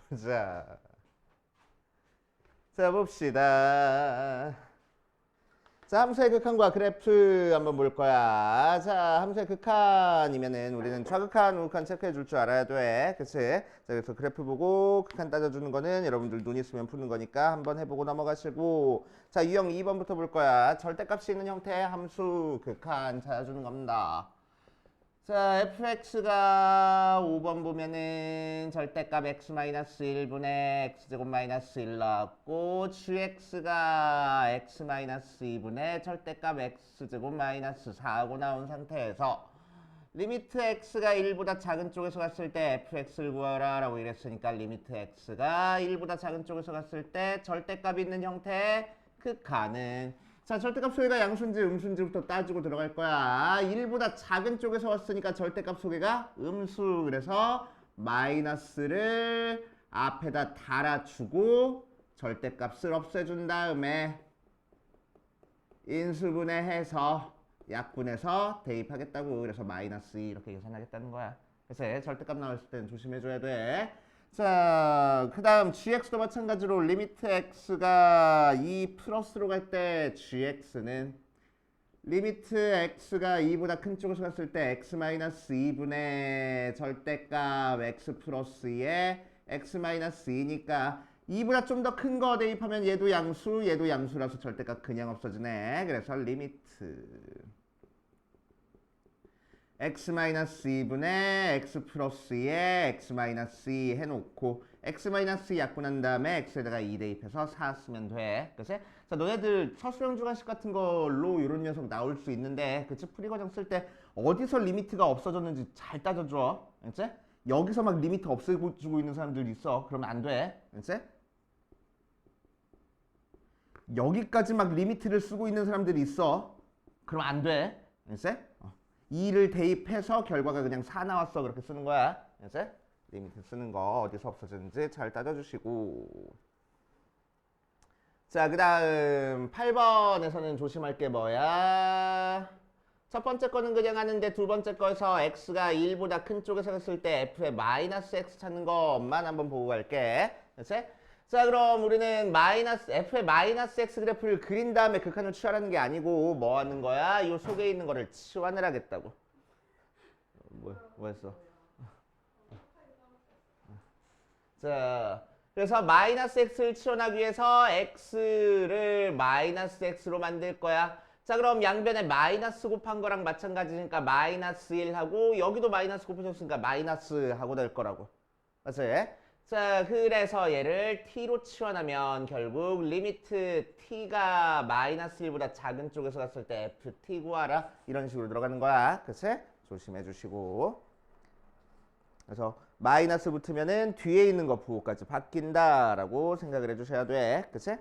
보자. 자, 봅시다. 자, 함수의 극한과 그래프 한번 볼 거야. 자, 함수의 극한이면은 우리는 좌극한, 우극한 체크해 줄 줄 알아야 돼. 그치? 자, 그래서 그래프 보고 극한 따져주는 거는 여러분들 눈 있으면 푸는 거니까 한번 해보고 넘어가시고. 자, 유형 2번부터 볼 거야. 절대값이 있는 형태의 함수 극한 찾아주는 겁니다. 자, fx가 5번 보면은 절대값 x-1분의 x제곱 마이너스 1 나왔고 gx가 x-2분의 절대값 x제곱 마이너스 4하고 나온 상태에서 리미트 x가 1보다 작은 쪽에서 갔을 때 fx를 구하라 라고 이랬으니까 리미트 x가 1보다 작은 쪽에서 갔을 때 절대값이 있는 형태의 극한은 자, 절대값 소개가 양수인지 음수인지부터 따지고 들어갈 거야. 1보다 작은 쪽에서 왔으니까 절대값 소개가 음수. 그래서 마이너스를 앞에다 달아주고 절대값을 없애준 다음에 인수분해해서 약분해서 대입하겠다고. 그래서 마이너스 2 이렇게 계산하겠다는 거야. 그래서 절대값 나왔을 때는 조심해줘야 돼. 자, 그 다음 gx도 마찬가지로 리미트 x가 2 플러스로 갈 때 gx는 리미트 x가 2보다 큰 쪽에서 갔을 때 x-2분의 절대값 x 플러스 2에 x-2니까 2보다 좀 더 큰 거 대입하면 얘도 양수, 얘도 양수라서 절대값 그냥 없어지네. 그래서 리미트 x-2분의 x 플러스 2에 x-2 해놓고 x-2 약분한 다음에 x에다가 2 대입해서 4 쓰면 돼. 그치? 자, 너네들 서술형 주관식 같은 걸로 이런 녀석 나올 수 있는데 그치? 풀이 과정 쓸 때 어디서 리미트가 없어졌는지 잘 따져줘. 그치? 여기서 막 리미트 없애주고 있는 사람들 있어. 그러면 안 돼. 그치? 여기까지 막 리미트를 쓰고 있는 사람들이 있어. 그러면 안 돼. 그치? 2를 대입해서 결과가 그냥 4 나왔어. 그렇게 쓰는 거야. 이제 리미트 쓰는 거 어디서 없어졌는지 잘 따져주시고. 자, 그 다음 8번에서는 조심할 게 뭐야? 첫 번째 거는 그냥 하는데 두 번째 거에서 x가 1보다 큰 쪽에서 했을 때 f의 마이너스 x 찾는 것만 한번 보고 갈게. 그치? 자, 그럼 우리는 f의 마이너스 x 그래프를 그린 다음에 극한을 취하라는 게 아니고 뭐 하는 거야? 이 속에 있는 거를 치환을 하겠다고. 뭐 했어? 자, 그래서 마이너스 x를 치환하기 위해서 x를 마이너스 x로 만들 거야. 자, 그럼 양변에 마이너스 곱한 거랑 마찬가지니까 마이너스 1하고 여기도 마이너스 곱해줬으니까 마이너스 하고 될 거라고. 맞지? 자, 그래서 얘를 t로 치환하면 결국 리미트 t가 마이너스 1보다 작은 쪽에서 갔을 때 ft 구하라. 이런 식으로 들어가는 거야. 그치? 조심해 주시고. 그래서 마이너스 붙으면은 뒤에 있는 거 부호까지 바뀐다라고 생각을 해주셔야 돼. 그치?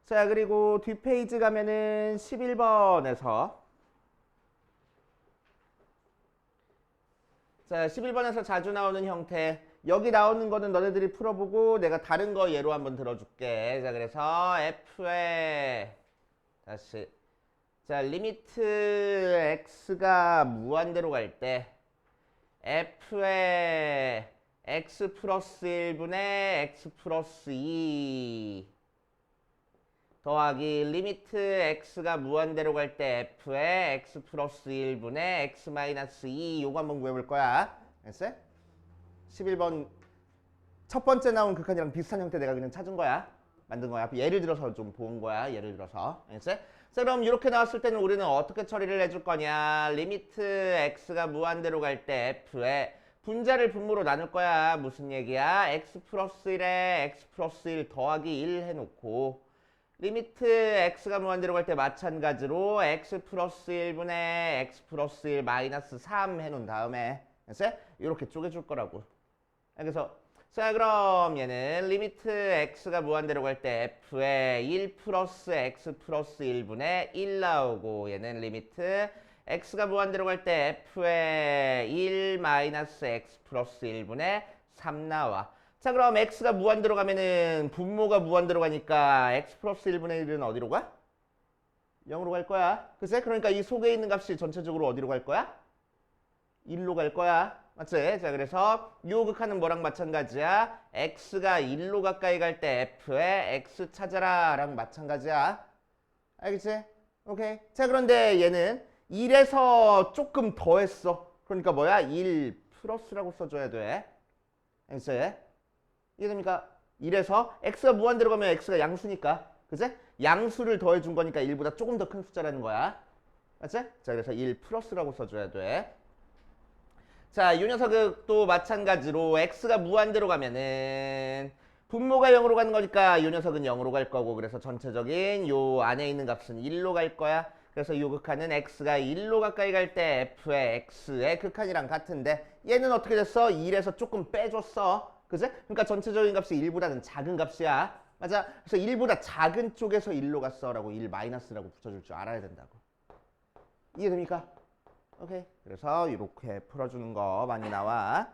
자, 그리고 뒷페이지 가면은 11번에서 자, 11번에서 자주 나오는 형태. 여기 나오는 거는 너네들이 풀어보고 내가 다른 거 예로 한번 들어줄게. 자, 그래서 f의 다시 자, 리미트 x가 무한대로 갈 때 f의 x 플러스 1분의 x 플러스 2 더하기 리미트 x가 무한대로 갈 때 f의 x 플러스 1분의 x 마이너스 2 요거 한번 구해볼 거야. 알겠어? 11번 첫 번째 나온 극한이랑 비슷한 형태 내가 그냥 찾은 거야. 만든 거야. 예를 들어서 좀 본 거야. 예를 들어서. 알겠어? 자, 그럼 이렇게 나왔을 때는 우리는 어떻게 처리를 해줄 거냐. 리미트 x가 무한대로 갈 때 f의 분자를 분모로 나눌 거야. 무슨 얘기야? x 플러스 1에 x 플러스 1 더하기 1 해놓고 리미트 x가 무한대로 갈 때 마찬가지로 x 플러스 1분의 x 플러스 1 마이너스 3 해놓은 다음에 알겠어? 이렇게 쪼개줄 거라고. 그래서 자, 그럼 얘는 리미트 x가 무한대로 갈 때 f의 1 플러스 x 플러스 1분의 1 나오고 얘는 리미트 x가 무한대로 갈 때 f의 1 마이너스 x 플러스 1분의 3 나와. 자, 그럼 x가 무한대로 가면은 분모가 무한대로 가니까 x 플러스 1분의 1은 어디로 가? 0으로 갈 거야. 글쎄? 그러니까 이 속에 있는 값이 전체적으로 어디로 갈 거야? 1로 갈 거야. 맞지? 자, 그래서 요 극한은 뭐랑 마찬가지야? x가 1로 가까이 갈 때 f의 x 찾아라 랑 마찬가지야. 알겠지? 오케이. 자, 그런데 얘는 1에서 조금 더했어. 그러니까 뭐야? 1 플러스라고 써줘야 돼. 알겠지? 이해됩니까? 1에서 x가 무한대로 가면 x가 양수니까. 그치? 양수를 더해준 거니까 1보다 조금 더 큰 숫자라는 거야. 맞지? 자, 그래서 1 플러스라고 써줘야 돼. 자, 이 녀석도 마찬가지로 x가 무한대로 가면은 분모가 0으로 가는 거니까 이 녀석은 0으로 갈 거고, 그래서 전체적인 요 안에 있는 값은 1로 갈 거야. 그래서 요 극한은 x가 1로 가까이 갈 때 f의 x의 극한이랑 같은데, 얘는 어떻게 됐어? 1에서 조금 빼줬어. 그지? 그러니까 전체적인 값이 1보다는 작은 값이야. 맞아? 그래서 1보다 작은 쪽에서 1로 갔어 라고 1 마이너스라고 붙여줄 줄 알아야 된다고. 이해됩니까? 오케이. 그래서 이렇게 풀어주는 거 많이 나와.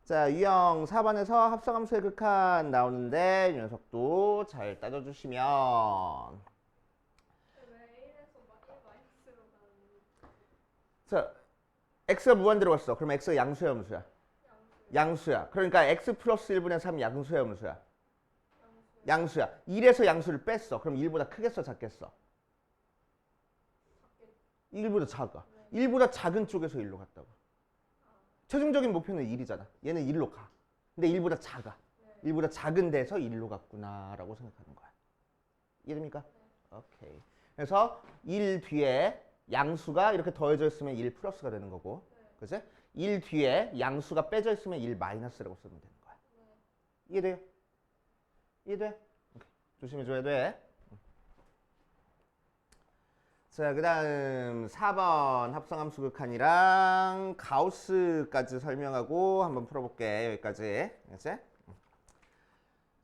자, 유형 4번에서 합성함수의 극한 나오는데 이 녀석도 잘 따져주시면. 자, x가 무한대로 갔어. 그럼 x가 양수야, 함수야? 양수야. 그러니까 x 플러스 1분의 3 양수야, 함수야? 양수야. 1에서 양수를 뺐어. 그럼 1보다 크겠어, 작겠어? 1보다 작아. 1보다 작은 쪽에서 1로 갔다고. 최종적인 목표는 1이잖아. 얘는 1로 가. 근데 1보다 작아. 1보다 작은 데서 1로 갔구나 라고 생각하는 거야. 이해됩니까? 오케이. 그래서 1 뒤에 양수가 이렇게 더해져 있으면 1 플러스가 되는 거고. 그치? 1 뒤에 양수가 빼져 있으면 1 마이너스라고 쓰면 되는 거야. 이해돼요? 이해돼? 오케이. 조심해줘야 돼. 자, 그 다음 4번 합성함수 극한이랑 가우스까지 설명하고 한번 풀어볼게. 여기까지. 알겠지?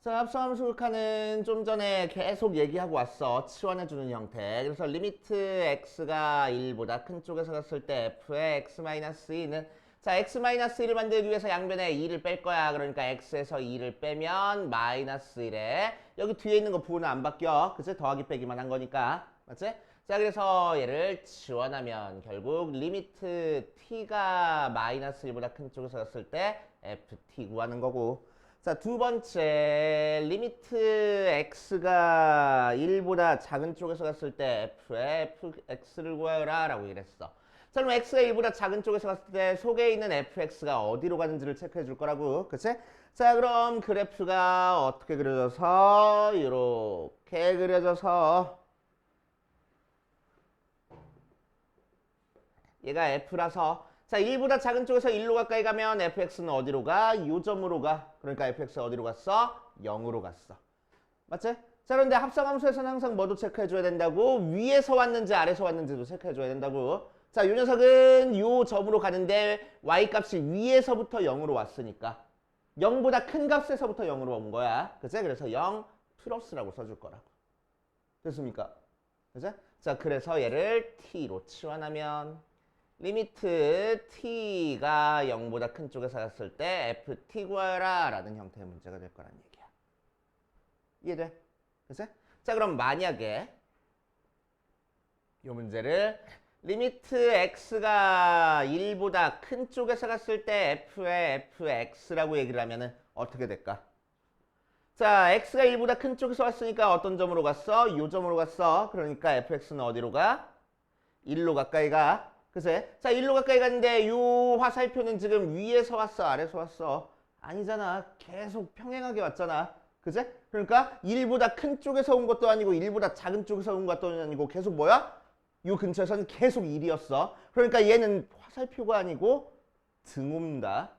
자, 합성함수 극한은 좀 전에 계속 얘기하고 왔어. 치환해주는 형태. 그래서 리미트 x가 1보다 큰 쪽에서 갔을 때 f의 x-2는, 자, x-1을 만들기 위해서 양변에 2를 뺄 거야. 그러니까 x에서 2를 빼면 마이너스 1에 여기 뒤에 있는 거 부호는 안 바뀌어. 그치? 더하기 빼기만 한 거니까. 맞지? 자, 그래서 얘를 지원하면 결국 리미트 t가 마이너스 1보다 큰 쪽에서 갔을 때 ft 구하는 거고. 자, 두 번째 리미트 x가 1보다 작은 쪽에서 갔을 때 f의 fx를 구하여라 라고 이랬어. 자, 그럼 x가 1보다 작은 쪽에서 갔을 때 속에 있는 fx가 어디로 가는지를 체크해 줄 거라고. 그치? 자, 그럼 그래프가 어떻게 그려져서 이렇게 그려져서 얘가 f라서, 자, 1보다 작은 쪽에서 1로 가까이 가면 fx는 어디로 가? 요 점으로 가. 그러니까 fx가 어디로 갔어? 0으로 갔어. 맞지? 자, 그런데 합성함수에서는 항상 뭐도 체크해줘야 된다고? 위에서 왔는지 아래서 왔는지도 체크해줘야 된다고. 자, 요 녀석은 요 점으로 가는데 y값이 위에서부터 0으로 왔으니까 0보다 큰 값에서부터 0으로 온 거야. 그치? 그래서 0 플러스라고 써줄 거라고. 됐습니까? 그치? 자, 그래서 얘를 t로 치환하면 리미트 t가 0보다 큰 쪽에서 갔을 때 ft 구하여라 라는 형태의 문제가 될 거란 얘기야. 이해돼? 그치? 자, 그럼 만약에 이 문제를 리미트 x가 1보다 큰 쪽에서 갔을 때 f의 fx라고 얘기를 하면은 어떻게 될까? 자, x가 1보다 큰 쪽에서 왔으니까 어떤 점으로 갔어? 요 점으로 갔어. 그러니까 fx는 어디로 가? 1로 가까이 가. 그치? 자, 1로 가까이 갔는데 요 화살표는 지금 위에서 왔어? 아래서 왔어? 아니잖아. 계속 평행하게 왔잖아. 그치? 그러니까 1보다 큰 쪽에서 온 것도 아니고 1보다 작은 쪽에서 온 것도 아니고 계속 뭐야? 요 근처에서는 계속 1이었어. 그러니까 얘는 화살표가 아니고 등호입니다.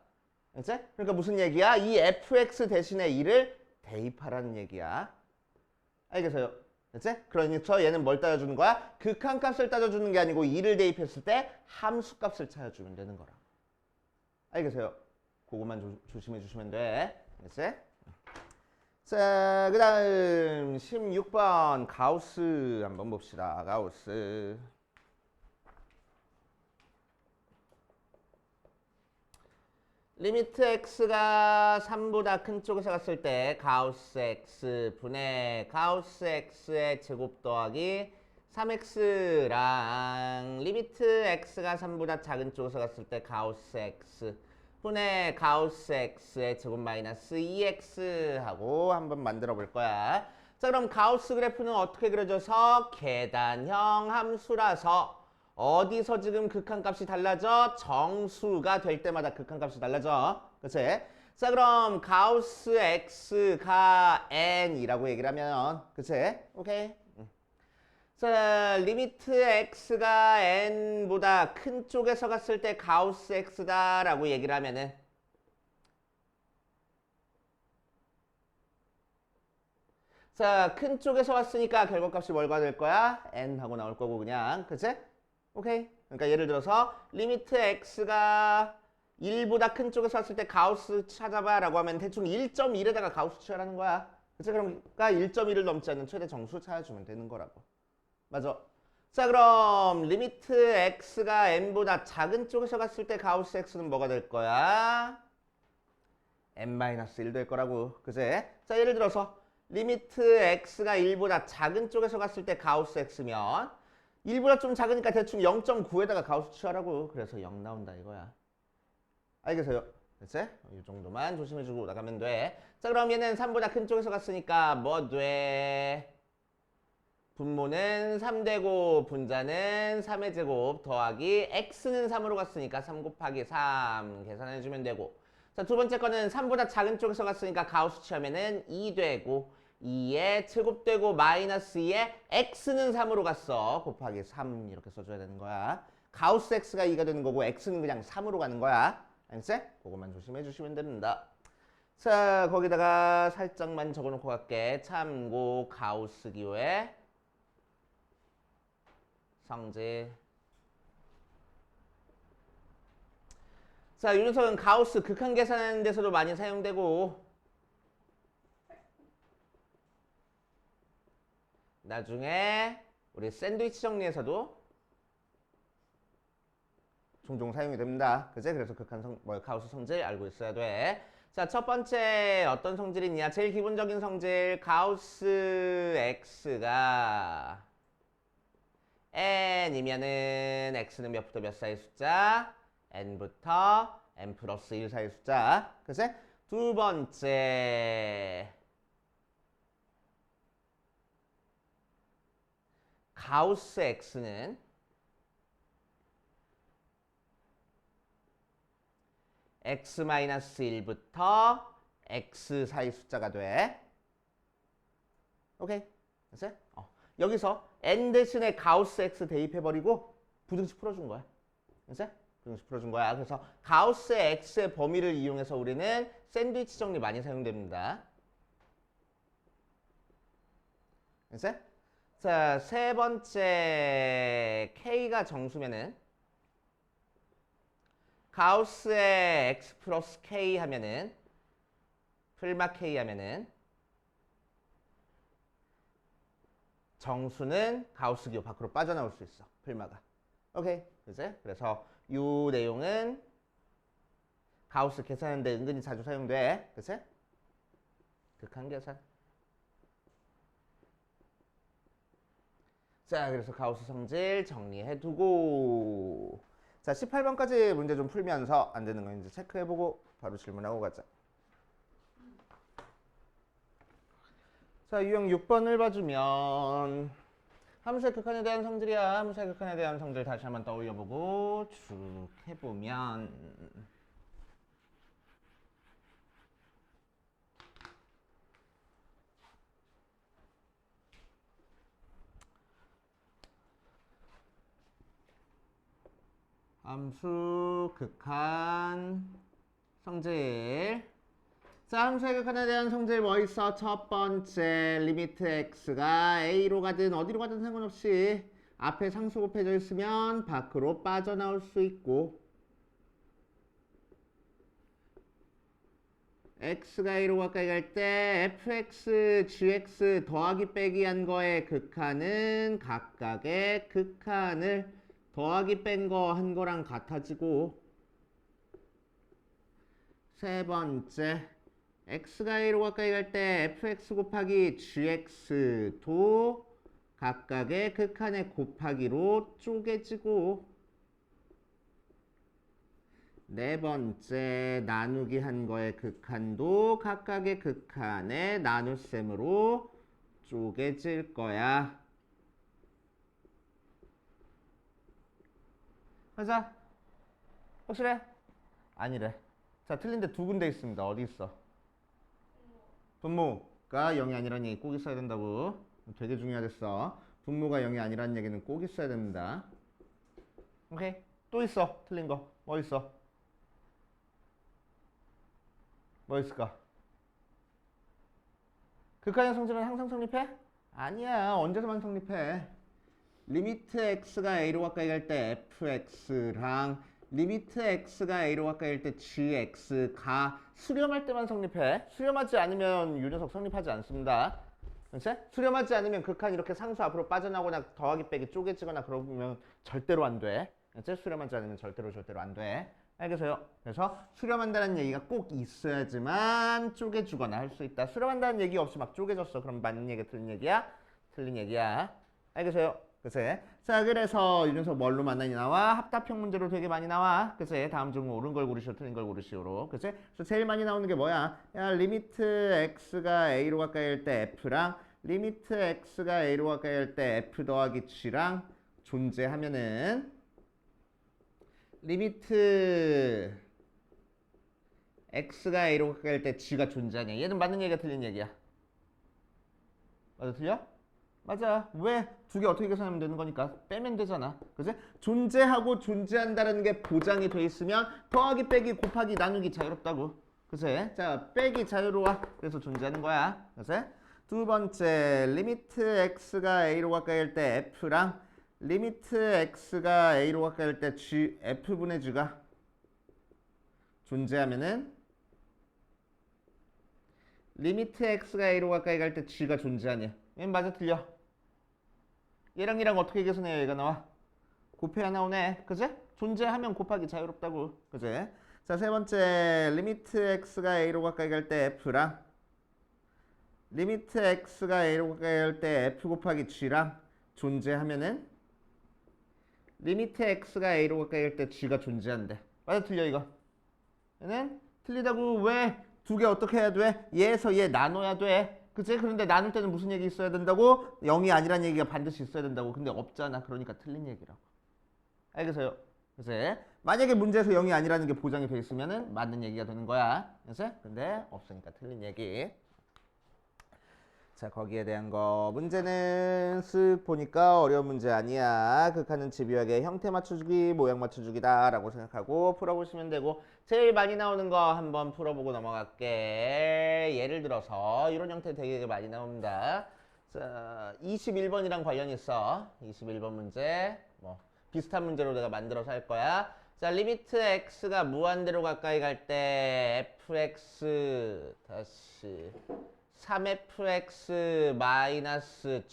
그치? 그러니까 무슨 얘기야? 이 fx 대신에 1을 대입하라는 얘기야. 알겠어요? 그치? 그러니까 얘는 뭘 따져주는 거야? 극한값을 따져주는 게 아니고 2를 대입했을 때 함수값을 찾아주면 되는 거라. 알겠어요? 그것만 조심해 주시면 돼. 그치? 자, 그 다음 16번 가우스 한번 봅시다. 가우스. 리미트 x가 3보다 큰 쪽에서 갔을 때 가우스 x 분의 가우스 x의 제곱 더하기 3x랑 리미트 x가 3보다 작은 쪽에서 갔을 때 가우스 x 분의 가우스 x의 제곱 마이너스 2x 하고 한번 만들어 볼 거야. 자, 그럼 가우스 그래프는 어떻게 그려져서 계단형 함수라서 어디서 지금 극한값이 달라져? 정수가 될 때마다 극한값이 달라져. 그치? 자, 그럼 가우스 x가 n이라고 얘기를 하면 그치? 오케이. 자, 리미트 x가 n보다 큰 쪽에서 갔을 때 가우스 x다라고 얘기를 하면은 자, 큰 쪽에서 왔으니까 결과값이 뭘가 될 거야? n 하고 나올 거고 그냥 그치? 오케이. 그러니까 예를 들어서 리미트 x가 1보다 큰 쪽에서 왔을 때 가우스 찾아봐 라고 하면 대충 1.1에다가 가우스 취하라는 거야. 그치? 그러니까 1.1을 넘지 않는 최대 정수 찾아주면 되는 거라고. 맞아. 자, 그럼 리미트 x가 n보다 작은 쪽에서 갔을 때 가우스 x는 뭐가 될 거야? n-1 될 거라고. 그치? 자, 예를 들어서 리미트 x가 1보다 작은 쪽에서 갔을 때 가우스 x면 1보다 좀 작으니까 대충 0.9에다가 가우스 취하라고. 그래서 0 나온다 이거야. 알겠어요? 그치? 이 정도만 조심해주고 나가면 돼. 자, 그럼 얘는 3보다 큰 쪽에서 갔으니까 뭐 돼? 분모는 3되고 분자는 3의 제곱 더하기 x는 3으로 갔으니까 3 곱하기 3 계산해주면 되고. 자, 두 번째 거는 3보다 작은 쪽에서 갔으니까 가우스 취하면은 2 되고 2에 제곱되고 마이너스 2에 x는 3으로 갔어. 곱하기 3 이렇게 써줘야 되는 거야. 가우스 x가 2가 되는 거고 x는 그냥 3으로 가는 거야. 알겠지? 그것만 조심해 주시면 됩니다. 자, 거기다가 살짝만 적어놓고 갈게. 참고 가우스 기호에 성질. 자, 이 녀석은 가우스 극한 계산하는 데서도 많이 사용되고 나중에 우리 샌드위치 정리에서도 종종 사용이 됩니다. 그치? 그래서 가우스 성질 알고 있어야 돼. 자, 첫 번째 어떤 성질이냐? 제일 기본적인 성질 가우스 x가 n이면은 x는 몇부터 몇 사이 숫자? n부터 n 플러스 1 사이 숫자. 그치? 두 번째 가우스 x는 x-1부터 x 사이 숫자가 돼. 오케이? 그치? 여기서 n 대신에 가우스 x 대입해버리고 부등식 풀어준 거야. 그치? 부등식 풀어준 거야. 그래서 가우스 x의 범위를 이용해서 우리는 샌드위치 정리 많이 사용됩니다. 그치? 자, 세 번째 k가 정수면은 가우스의 x 플러스 k 하면은 풀마 k 하면은 정수는 가우스 기호 밖으로 빠져나올 수 있어. 풀마가. 오케이. 그치? 그래서 이 내용은 가우스 계산하는데 은근히 자주 사용돼. 그치? 극한 계산. 자, 그래서 가우스 성질 정리해두고 자, 18번까지 문제 좀 풀면서 안 되는 거 이제 체크해보고 바로 질문하고 가자. 자, 유형 6번을 봐주면 함수의 극한에 대한 성질이야. 함수의 극한에 대한 성질 다시 한번 떠올려보고 쭉 해보면 함수 극한 성질. 자, 함수의 극한에 대한 성질 뭐 있어? 첫 번째 리미트 x가 a로 가든 어디로 가든 상관없이 앞에 상수 곱해져 있으면 밖으로 빠져나올 수 있고 x가 a로 가까이 갈 때 fx, gx 더하기 빼기 한 거의 극한은 각각의 극한을 더하기 뺀 거 한 거랑 같아지고 세 번째 x가 a로 가까이 갈 때 fx 곱하기 gx도 각각의 극한의 곱하기로 쪼개지고 네 번째 나누기 한 거의 극한도 각각의 극한의 나눗셈으로 쪼개질 거야. 가자. 확실해? 아니래. 자, 틀린데 두 군데 있습니다. 어디 있어? 분모가 0이 아니란 얘기 꼭 있어야 된다고. 되게 중요하겠어. 분모가 0이 아니란 얘기는 꼭 있어야 됩니다. 오케이. 또 있어. 틀린 거. 뭐 있어? 뭐 있을까? 극한의 성질은 항상 성립해? 아니야. 언제서만 성립해. 리미트 x가 a로 가까이 갈 때 fx랑 리미트 x가 a로 가까이 갈 때 gx가 수렴할 때만 성립해. 수렴하지 않으면 이 녀석 성립하지 않습니다. 그렇지? 수렴하지 않으면 극한 이렇게 상수 앞으로 빠져나오거나 더하기 빼기 쪼개지거나 그러면 절대로 안 돼. 그렇지? 수렴하지 않으면 절대로 안 돼. 알겠어요? 그래서 수렴한다는 얘기가 꼭 있어야지만 쪼개주거나 할 수 있다. 수렴한다는 얘기 없이 막 쪼개졌어. 그럼 맞는 얘기야, 틀린 얘기야? 틀린 얘기야. 알겠어요? 그치? 자, 그래서 이 녀석 뭘로 많이 나와? 합답형 문제로 되게 많이 나와. 그치? 다음 중 옳은 걸 고르시오, 틀린 걸 고르시오로. 그치? 그래서 제일 많이 나오는 게 뭐야? 야, 리미트 x가 a로 가까이 할 때 f랑 리미트 x가 a로 가까이 할 때 f 더하기 g랑 존재하면은 리미트 x가 a로 가까이 할 때 g가 존재하냐? 얘는 맞는 얘기야, 틀린 얘기야? 맞아, 틀려? 맞아. 왜? 두 개 어떻게 계산하면 되는 거니까 빼면 되잖아. 그치? 존재하고 존재한다는 게 보장이 돼 있으면 더하기 빼기 곱하기 나누기 자유롭다고. 그치? 자, 빼기 자유로워. 그래서 존재하는 거야. 그치? 두 번째, 리미트 x가 a로 가까이 할 때 f랑 리미트 x가 a로 가까이 할 때 g, f분의 g가 존재하면은 리미트 x가 a로 가까이 갈 때 g가 존재하냐? 얘는 맞아, 틀려? 얘랑 얘랑 어떻게 계산해야 얘가 나와? 곱해야 나오네. 그지? 존재하면 곱하기 자유롭다고. 그지? 자, 세 번째, 리미트 x가 a로 가까이 갈 때 f랑 리미트 x가 a로 가까이 갈 때 f 곱하기 g랑 존재하면은 리미트 x가 a로 가까이 갈 때 g가 존재한대. 맞아, 틀려 이거? 얘는 틀리다고. 왜? 두 개 어떻게 해야 돼? 얘에서 얘 나눠야 돼. 그치? 그런데 나눌 때는 무슨 얘기 있어야 된다고? 0이 아니란 얘기가 반드시 있어야 된다고. 근데 없잖아. 그러니까 틀린 얘기라고. 알겠어요? 그치? 만약에 문제에서 0이 아니라는 게 보장이 돼 있으면은 맞는 얘기가 되는 거야. 그치? 근데 없으니까 틀린 얘기. 자, 거기에 대한 거 문제는 쓱 보니까 어려운 문제 아니야. 극한은 집요하게 형태 맞춰주기, 모양 맞춰주기다 라고 생각하고 풀어보시면 되고, 제일 많이 나오는 거 한번 풀어보고 넘어갈게. 예를 들어서 이런 형태 되게 많이 나옵니다. 자, 21번이랑 관련이 있어. 21번 문제 뭐 비슷한 문제로 내가 만들어서 할 거야. 자, 리미트 x가 무한대로 가까이 갈 때 fx 다시 3fx 마이너스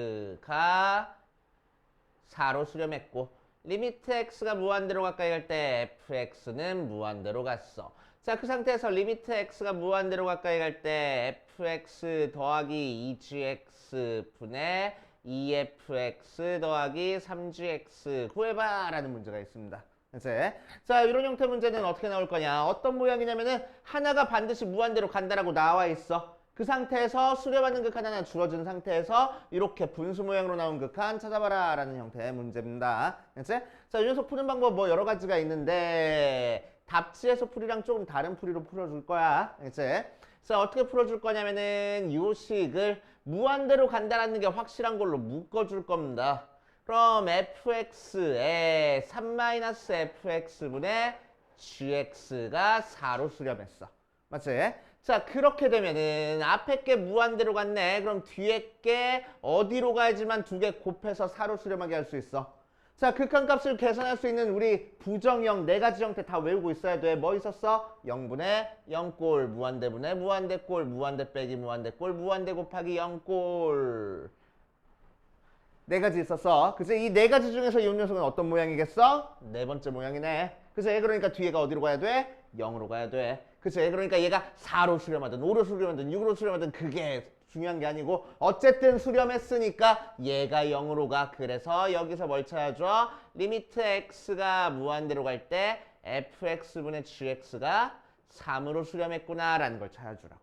gx가 4로 수렴했고, 리미트 x가 무한대로 가까이 갈 때 fx는 무한대로 갔어. 자, 그 상태에서 리미트 x가 무한대로 가까이 갈 때 fx 더하기 2gx 분의 2fx 더하기 3gx 구해봐 라는 문제가 있습니다. 자, 이런 형태 문제는 어떻게 나올 거냐? 어떤 모양이냐면은 하나가 반드시 무한대로 간다라고 나와 있어. 그 상태에서 수렴하는 극한 하나 줄어든 상태에서 이렇게 분수 모양으로 나온 극한 찾아봐라 라는 형태의 문제입니다. 자, 이 녀석 푸는 방법 뭐 여러 가지가 있는데 답지에서 풀이랑 조금 다른 풀이로 풀어줄 거야. 자, 어떻게 풀어줄 거냐면은 이 식을 무한대로 간다라는 게 확실한 걸로 묶어줄 겁니다. 그럼 fx에 3-fx분의 gx가 4로 수렴했어. 맞지? 자, 그렇게 되면은 앞에 게 무한대로 갔네. 그럼 뒤에 게 어디로 가야지만 두 개 곱해서 4로 수렴하게 할 수 있어. 자, 극한값을 계산할 수 있는 우리 부정형 네 가지 형태 다 외우고 있어야 돼. 뭐 있었어? 0분의 0꼴, 무한대분의 무한대꼴, 무한대 빼기 무한대꼴, 무한대 곱하기 0꼴. 네 가지 있었어. 그치? 이 네 가지 중에서 이 녀석은 어떤 모양이겠어? 네 번째 모양이네. 그치? 그러니까 뒤에가 어디로 가야 돼? 0으로 가야 돼. 그치? 그러니까 얘가 4로 수렴하든 5로 수렴하든 6으로 수렴하든 그게 중요한 게 아니고 어쨌든 수렴했으니까 얘가 0으로 가. 그래서 여기서 뭘 찾아줘? 리미트 x가 무한대로 갈 때 fx분의 gx가 3으로 수렴했구나 라는 걸 찾아주라고.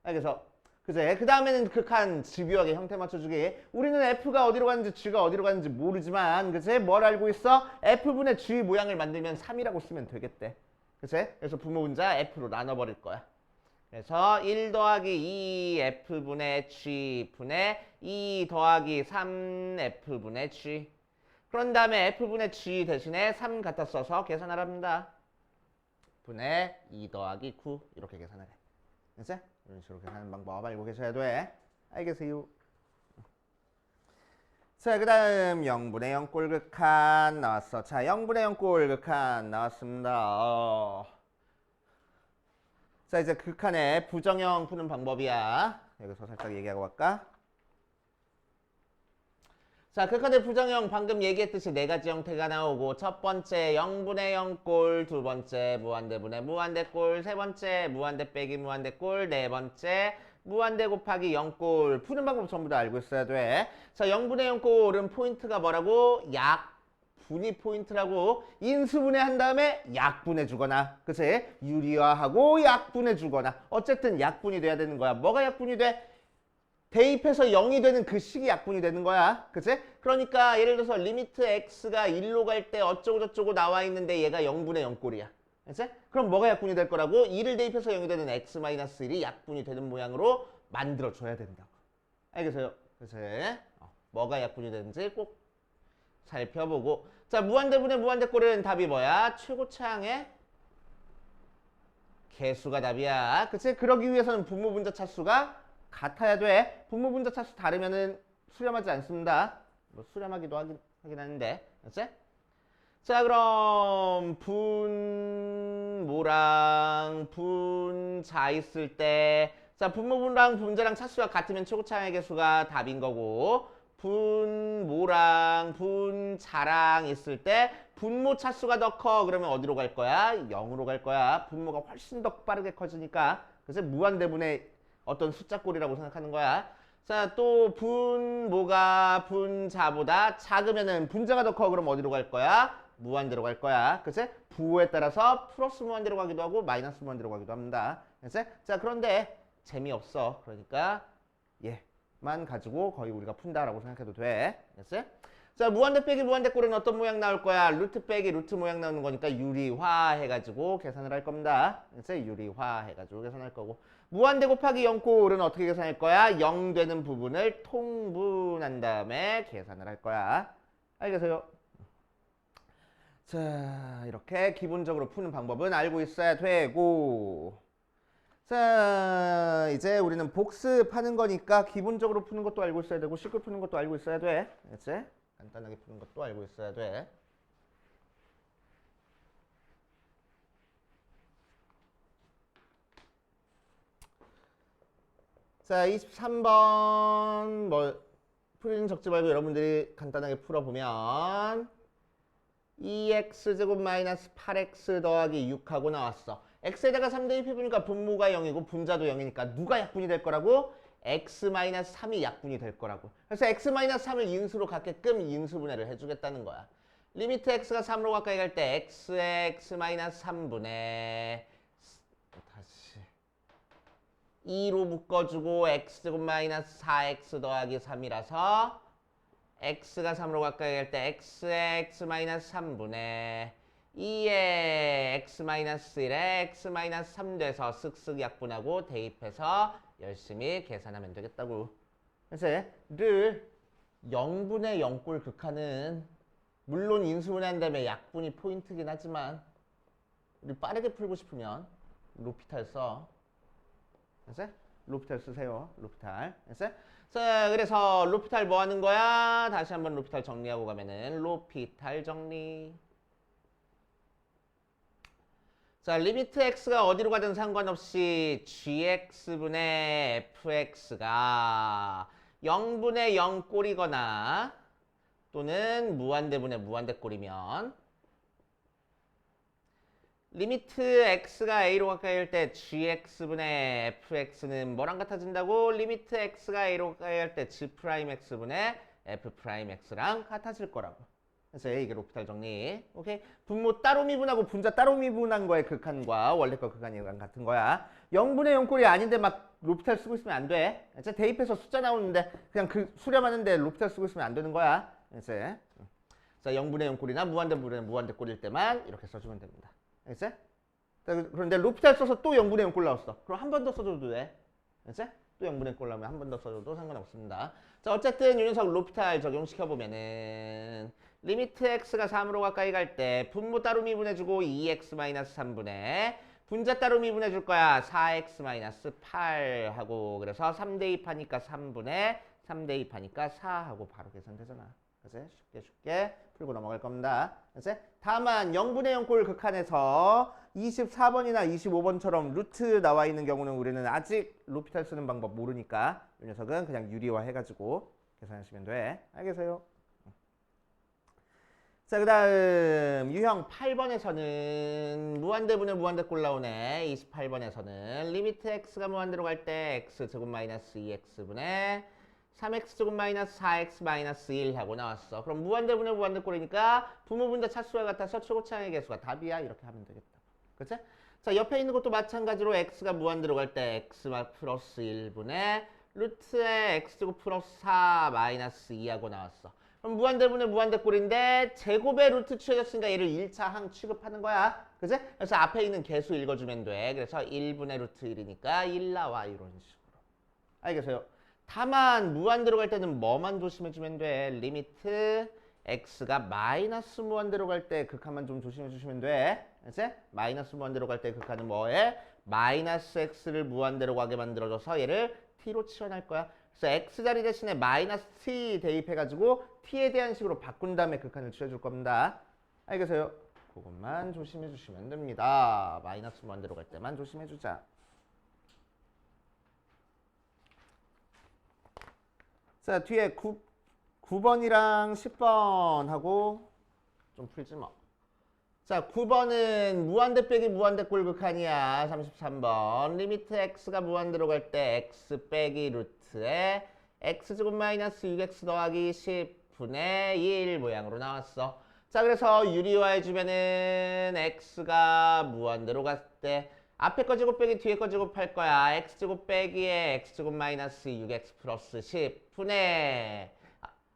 그래서 그제 그 다음에는 극한 집요하게 형태 맞춰주기. 우리는 f가 어디로 가는지 g가 어디로 가는지 모르지만 그제 뭘 알고 있어? f분의 g 모양을 만들면 3이라고 쓰면 되겠대. 그치? 그래서 부모분자 f로 나눠버릴 거야. 그래서 1 더하기 2 f분의 g 분의 2 더하기 3 f분의 g. 그런 다음에 f분의 g 대신에 3 갖다 써서 계산하랍니다. 분의 2 더하기 9 이렇게 계산하래. 그치? 이런 식으로 계산하는 방법 알고 계셔야 돼. 알겠어요? 자, 그 다음 0분의 0 꼴극한 나왔어. 자, 0분의 0 꼴극한 나왔습니다. 자, 이제 극한의 부정형 푸는 방법이야. 여기서 살짝 얘기하고 갈까? 자, 극한의 부정형 방금 얘기했듯이 네 가지 형태가 나오고 첫 번째 0분의 0꼴, 두 번째 무한대분의 무한대꼴, 세 번째 무한대 빼기 무한대꼴, 네 번째 무한대 곱하기 0꼴. 푸는 방법 전부 다 알고 있어야 돼. 자, 0분의 0꼴은 포인트가 뭐라고? 약분이 포인트라고. 인수분해 한 다음에 약분해 주거나, 그치? 유리화하고 약분해 주거나. 어쨌든 약분이 돼야 되는 거야. 뭐가 약분이 돼? 대입해서 0이 되는 그 식이 약분이 되는 거야. 그치? 그러니까 예를 들어서 리미트 x가 1로 갈 때 어쩌고저쩌고 나와 있는데 얘가 0분의 0꼴이야. 그치? 그럼 뭐가 약분이 될 거라고? 2를 대입해서 0이 되는 x-1이 약분이 되는 모양으로 만들어줘야 된다고. 알겠어요? 그치? 뭐가 약분이 되는지 꼭 살펴보고. 자, 무한대분의 무한대꼴은 답이 뭐야? 최고차항의 개수가 답이야. 그치? 그러기 위해서는 분모분자 차수가 같아야 돼. 분모분자 차수 다르면은 수렴하지 않습니다. 뭐 수렴하기도 하긴 하는데. 그치? 자, 그럼 분모랑 분자 있을 때, 자, 분모랑 분자랑 차수가 같으면 최고차항의 개수가 답인 거고, 분모랑 분자랑 있을 때 분모 차수가 더 커. 그러면 어디로 갈 거야? 0으로 갈 거야. 분모가 훨씬 더 빠르게 커지니까. 그래서 무한대분의 어떤 숫자꼴이라고 생각하는 거야. 자, 또 분모가 분자보다 작으면은 분자가 더 커. 그럼 어디로 갈 거야? 무한대로 갈 거야. 그치? 부호에 따라서 플러스 무한대로 가기도 하고 마이너스 무한대로 가기도 합니다. 그치? 자, 그런데 재미없어. 그러니까 얘만 가지고 거의 우리가 푼다라고 생각해도 돼. 그치? 자, 무한대 빼기 무한대 꼴은 어떤 모양 나올 거야? 루트 빼기 루트 모양 나오는 거니까 유리화 해가지고 계산을 할 겁니다. 그치? 유리화 해가지고 계산할 거고. 무한대 곱하기 0꼴은 어떻게 계산할 거야? 0 되는 부분을 통분한 다음에 계산을 할 거야. 알겠어요? 자, 이렇게 기본적으로 푸는 방법은 알고 있어야 되고. 자, 이제 우리는 복습하는 거니까 기본적으로 푸는 것도 알고 있어야 되고 식을 푸는 것도 알고 있어야 돼. 그치? 간단하게 푸는 것도 알고 있어야 돼. 자, 23번 뭐 풀이는 적지 말고 여러분들이 간단하게 풀어보면 2x제곱 마이너스 8x 더하기 6하고 나왔어. x에다가 3 대입해보니까 분모가 0이고 분자도 0이니까 누가 약분이 될 거라고? x-3이 약분이 될 거라고. 그래서 x-3을 인수로 갖게끔 인수분해를 해주겠다는 거야. 리미트 x가 3으로 가까이 갈 때 x의 x-3분의 다시 2로 묶어주고 x제곱 마이너스 4x 더하기 3이라서 x가 3으로 가까이 갈 때 x의 x-3분의 2의 x-1에 x-3 돼서 쓱쓱 약분하고 대입해서 열심히 계산하면 되겠다고. 그래서 늘 0분의 0꼴 극한은 물론 인수분해한 다음에 약분이 포인트긴 하지만 우리 빠르게 풀고 싶으면 로피탈 써. 그래서 로피탈 쓰세요. 로피탈. 그래서 자, 그래서 로피탈 뭐 하는 거야? 다시 한번 로피탈 정리하고 가면은 로피탈 정리. 자, 리미트 x가 어디로 가든 상관없이 gx분의 fx가 0분의 0꼴이거나 또는 무한대분의 무한대꼴이면 리미트 x가 a로 가까이 할 때 gx분의 fx는 뭐랑 같아진다고? 리미트 x가 a로 가까이 할 때 g'x분의 f'x랑 같아질 거라고. 그래서 이게 로피탈 정리. 오케이? 분모 따로 미분하고 분자 따로 미분한 거의 극한과 원래 거 극한이랑 같은 거야. 0분의 0꼴이 아닌데 막 로피탈 쓰고 있으면 안 돼. 이제 대입해서 숫자 나오는데 그냥 그 수렴하는데 로피탈 쓰고 있으면 안 되는 거야. 이제 자 0분의 0꼴이나 무한대꼴일 때만 이렇게 써주면 됩니다. 알겠지? 그런데 로피탈 써서 또 0분의 0꼴 나왔어. 그럼 한 번 더 써줘도 돼. 알겠지? 또 0분의 0꼴 나오면 한 번 더 써줘도 상관없습니다. 자 어쨌든 이 녀석 로피탈 적용시켜보면은 리미트 x가 3으로 가까이 갈 때 분모 따로 미분해주고 2x-3분의 분자 따로 미분해줄 거야. 4x-8 하고 그래서 3대 2파니까 3분의 3대 2파니까 4 하고 바로 계산되잖아. 그래서 쉽게 풀고 넘어갈 겁니다. 그래서 다만 0분의 0꼴 극한에서 24번이나 25번처럼 루트 나와 있는 경우는 우리는 아직 로피탈 쓰는 방법 모르니까 이 녀석은 그냥 유리화 해가지고 계산하시면 돼. 알겠어요? 자, 그 다음 유형 8번에서는 무한대분의 무한대꼴 나오네. 28번에서는 리미트 x가 무한대로 갈 때 x제곱 마이너스 2x분의 3x제곱 마이너스 4x 마이너스 1 하고 나왔어. 그럼 무한대분의 무한대꼴이니까 부모분자 차수와 같아서 최고차항의 개수가 답이야. 이렇게 하면 되겠다. 그치? 자, 옆에 있는 것도 마찬가지로 x가 무한대로 갈 때 x 플러스 1분의 루트의 x제곱 플러스 4 마이너스 2 하고 나왔어. 그럼 무한대분의 무한대꼴인데 제곱의 루트 취해졌으니까 얘를 1차 항 취급하는 거야. 그치? 그래서 앞에 있는 개수 읽어주면 돼. 그래서 1분의 루트 1이니까 1 나와. 이런 식으로. 알겠어요? 다만 무한대로 갈 때는 뭐만 조심해주면 돼. 리미트 x가 마이너스 무한대로 갈 때 극한만 좀 조심해주시면 돼. 그치? 마이너스 무한대로 갈 때 극한은 뭐해? 마이너스 x를 무한대로 가게 만들어줘서 얘를 t로 치환할 거야. 그래서 x자리 대신에 마이너스 t 대입해가지고 t에 대한 식으로 바꾼 다음에 극한을 취해줄 겁니다. 알겠어요? 그것만 조심해주시면 됩니다. 마이너스 무한대로 갈 때만 조심해주자. 자, 뒤에 9번이랑 10번 하고 좀 풀지 뭐. 자, 9번은 무한대 빼기 무한대꼴 극한이야. 33번. 리미트 x가 무한대로 갈 때 x 빼기 루트에 x제곱 마이너스 6x 더하기 10분의 1 모양으로 나왔어. 자, 그래서 유리화해주면은 x가 무한대로 갈 때 앞에 거 제곱 빼기 뒤에 거 제곱할 거야. x제곱 빼기에 x제곱 마이너스 6x 플러스 10분의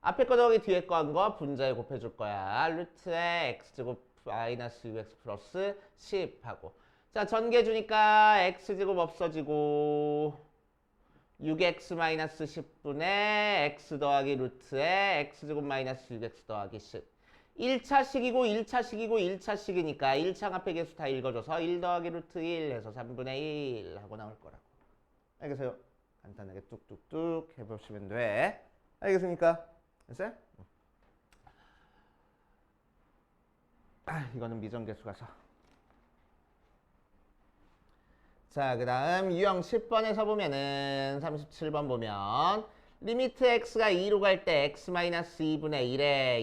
앞에 거 더하기 뒤에 거 한 거 분자에 곱해줄 거야. 루트에 x제곱 마이너스 6x 플러스 10 하고 자 전개 주니까 x제곱 없어지고 6x 마이너스 10분의 x 더하기 루트에 x제곱 마이너스 6x 더하기 10 1차식이고 1차식이고 1차식이니까 1창 앞에 개수 다 읽어줘서 1 더하기 루트 1 해서 3분의 1 하고 나올 거라고. 알겠어요? 간단하게 뚝뚝뚝 해보시면 돼. 알겠습니까? 됐어요? 이거는 미정계수가서. 자, 그 다음 유형 10번에서 보면은 37번 보면 리미트 x가 2로 갈 때 x-2분의 1에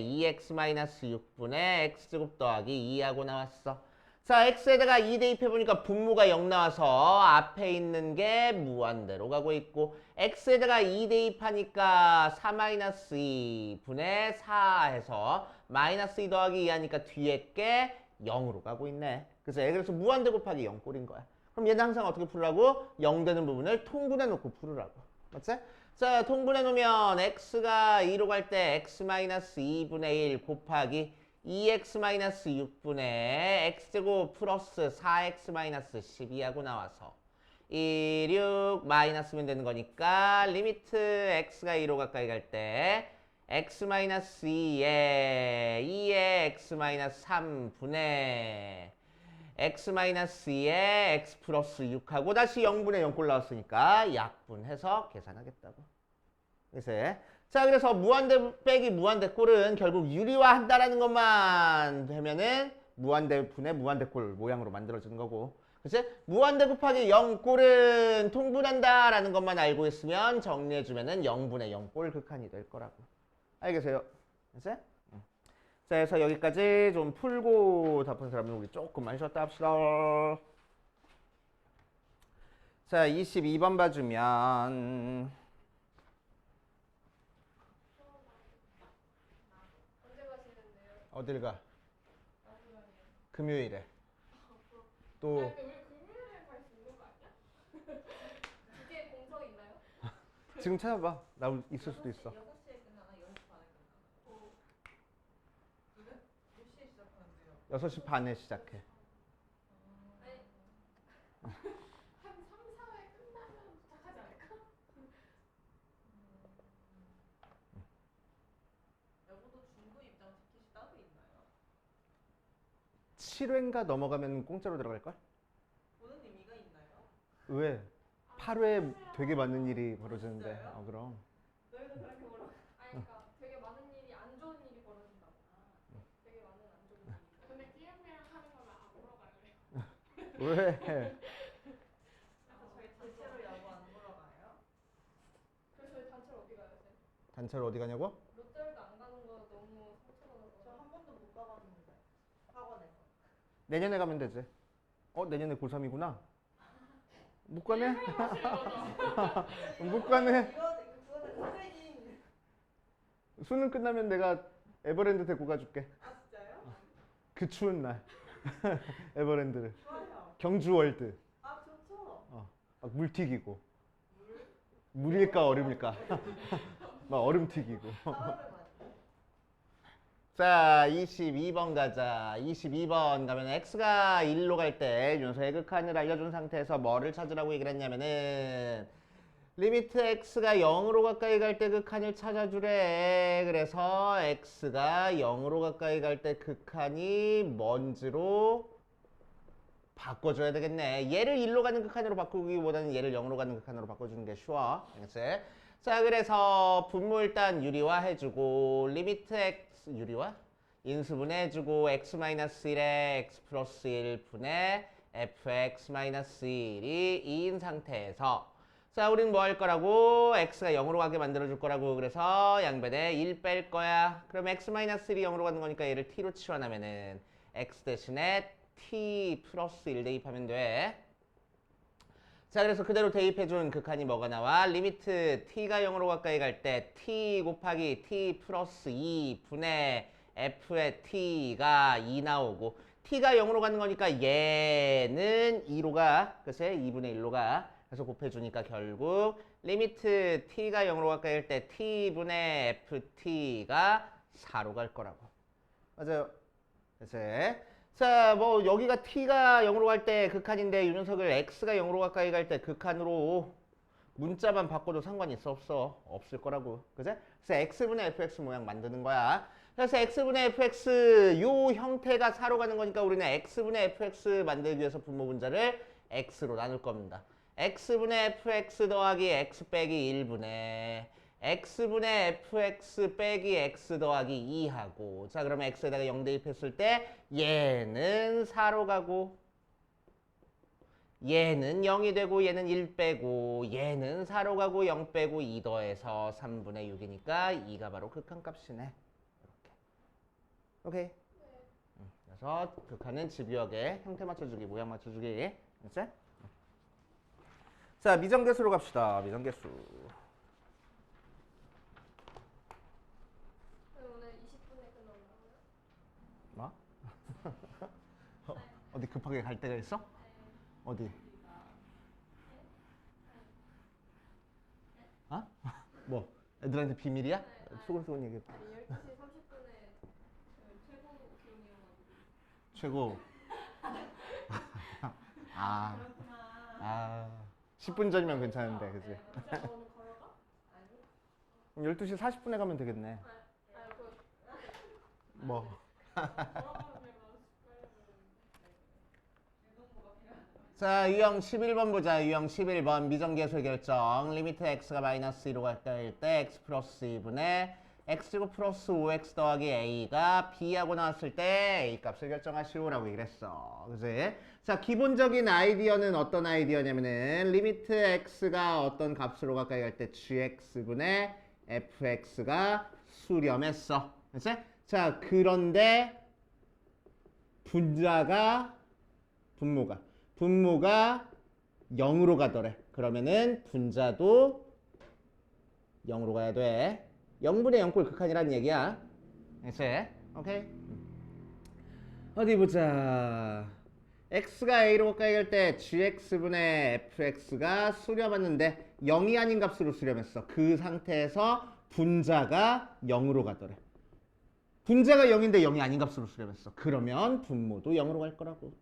2x-6분의 x제곱 더하기 2 하고 나왔어. 자, x에다가 2 대입해보니까 분모가 0 나와서 앞에 있는 게 무한대로 가고 있고 x에다가 2 대입하니까 4-2분의 4 해서 마이너스 2 더하기 2 하니까 뒤에 게 0으로 가고 있네. 그래서 무한대 곱하기 0 꼴인 거야. 그럼 얘는 항상 어떻게 풀라고? 0 되는 부분을 통분해 놓고 풀으라고. 맞지? 자, 통분해 놓으면 x가 2로 갈 때 x-2분의 1 곱하기 2x-6분의 x제곱 플러스 4x-12 하고 나와서 2, 6 마이너스면 되는 거니까 리미트 x가 2로 가까이 갈 때 x-2에 2에 x-3분의 x-2에 x 플러스 6하고 다시 0분의 0꼴 나왔으니까 약분해서 계산하겠다고. 자, 그래서 무한대 빼기 무한대꼴은 결국 유리화한다라는 것만 되면은 무한대분의 무한대꼴 모양으로 만들어지는 거고. 그치? 무한대 곱하기 0꼴은 통분한다라는 것만 알고 있으면 정리해주면은 0분의 0꼴 극한이 될 거라고. 알겠어요? 그치? 자, 그래서 여기까지 좀 풀고 다 푼 사람은 우리 조금만 쉬었다 합시다. 자, 22번 봐주면 언제 가시는데요? 어딜 가? 아니요. 금요일에. 또 근데 우리 금요일에 갈 수 있는 거 아니야? 그게 공석 있나요? 지금 찾아봐. 나 있을 수도 있어. 6시에 끝나나 6시 반에 끝나나? 그래? 몇 시에 시작하는데요? 6시 반에 시작해. 아니 한 3, 4회 끝나면 도착하지 않을까? 여보도 중부 입장 티켓이 따로 있나요? 7회인가 넘어가면 공짜로 들어갈걸? 보는 의미가 있나요? 왜? 8회 되게 많은 일이 벌어지는데. 진짜요? 그럼. 너희도 그렇게 몰라? 아니 그러니까 되게 많은 일이 안 좋은 일이 벌어진다고. 되게 많은 안 좋은 일이. 근데 끼영이랑 하는 거면 안 보러 갈래요. 왜? 그래서 저희 단체로 야구 안 보러 가요? 그래서 저희 단체로 어디 가요? 쌤? 단체로 어디 가냐고? 롯데월드 안 가는 거 너무 상처받아서. 저 한 번도 못 가봤는데 학원에서. 내년에 가면 되지. 내년에 고3이구나. 못 가네? 못 가네. 그거는 선생님. 수능 끝나면 내가 에버랜드 데리고 가줄게. 아 진짜요? 그 추운 날. 에버랜드를. 좋아요. 경주월드. 아 좋죠. 막 물 튀기고. 물일까 얼음일까? 막 얼음 튀기고. 사람을 많이. 자, 22번 가자. 22번 가면 x가 1로 갈 때 윤서의 극한을 알려준 상태에서 뭐를 찾으라고 얘기를 했냐면은 리미트 x가 0으로 가까이 갈 때 극한을 찾아주래. 그래서 x가 0으로 가까이 갈 때 극한이 뭔지로 바꿔줘야 되겠네. 얘를 1로 가는 극한으로 바꾸기보다는 얘를 0으로 가는 극한으로 바꿔주는 게 쉬워. 알겠지? 자, 그래서 분모 일단 유리화 해주고 리미트 x 유리화? 인수분해 해주고 x-1에 x 플러스 1분의 fx-1이 2인 상태에서 자, 우린 뭐 할 거라고? x가 0으로 가게 만들어줄 거라고. 그래서 양변에 1 뺄 거야. 그럼 x-1이 0으로 가는 거니까 얘를 t로 치환하면은 x 대신에 t 플러스 1 대입하면 돼. 자, 그래서 그대로 대입해준 극한이 뭐가 나와? 리미트 t가 0으로 가까이 갈 때 t 곱하기 t 플러스 2분의 f의 t가 2 나오고 t가 0으로 가는 거니까 얘는 2로 가. 그치? 2분의 1로 가. 그래서 곱해주니까 결국 리미트 t가 0으로 가까이 갈 때 t분의 ft가 4로 갈 거라고. 맞아요. 그치? 자, 뭐 여기가 t가 0으로 갈 때 극한인데 유연석을 x가 0으로 가까이 갈 때 극한으로 문자만 바꿔도 상관이 있어 없어? 없을 거라고. 그지? 그래서 x분의 fx 모양 만드는 거야. 그래서 x분의 fx 요 형태가 4로 가는 거니까 우리는 x분의 fx 만들기 위해서 분모 분자를 x로 나눌 겁니다. x분의 fx 더하기 x 빼기 1분의 x분의 fx 빼기 x 더하기 2하고 자, 그러면 x에다가 0 대입했을 때 얘는 4로 가고 얘는 0이 되고 얘는 1 빼고 얘는 4로 가고 0 빼고 2 더해서 3분의 6이니까 2가 바로 극한값이네. 이렇게. 오케이. 그래서 극한은 집유하게 형태 맞춰주기, 모양 맞춰주기. 됐지? 자, 미정계수로 갑시다. 미정계수. 오늘 20분에 끝난다고요? 뭐? 어디 급하게 갈 데가 있어? 어디? 어? 뭐? 애들한테 비밀이야? 소곤소곤 얘기해. 아니 12시 30분에 최고 기온이어가지고. 최고. 아, 그렇구나. 10분 전이면 괜찮은데, 그치? 저는 걸어가? 아니. 그럼 12시 40분에 가면 되겠네. 아니 그 뭐? 걸어가면 내가 유동부가 필요한 거. 자, 유형 11번 보자. 유형 11번 미정계수 결정. 리미트 x가 마이너스 2로 가까이 때 x 플러스 2분의 x제곱 플러스 5x 더하기 a가 b하고 나왔을 때 a 값을 결정하시오라고 얘기를 했어. 그치? 자, 기본적인 아이디어는 어떤 아이디어냐면은 리미트 x가 어떤 값으로 가까이 갈 때 gx분의 fx가 수렴했어. 그치? 자, 그런데 분모가 0으로 가더래. 그러면은 분자도 0으로 가야 돼. 0분의 0꼴 극한이라는 얘기야. 알겠지? 오케이? 어디 보자. x가 a로 가까이 갈 때 gx분의 fx가 수렴했는데 0이 아닌 값으로 수렴했어. 그 상태에서 분자가 0으로 가더래. 분자가 0인데 0이 아닌 값으로 수렴했어. 그러면 분모도 0으로 갈 거라고.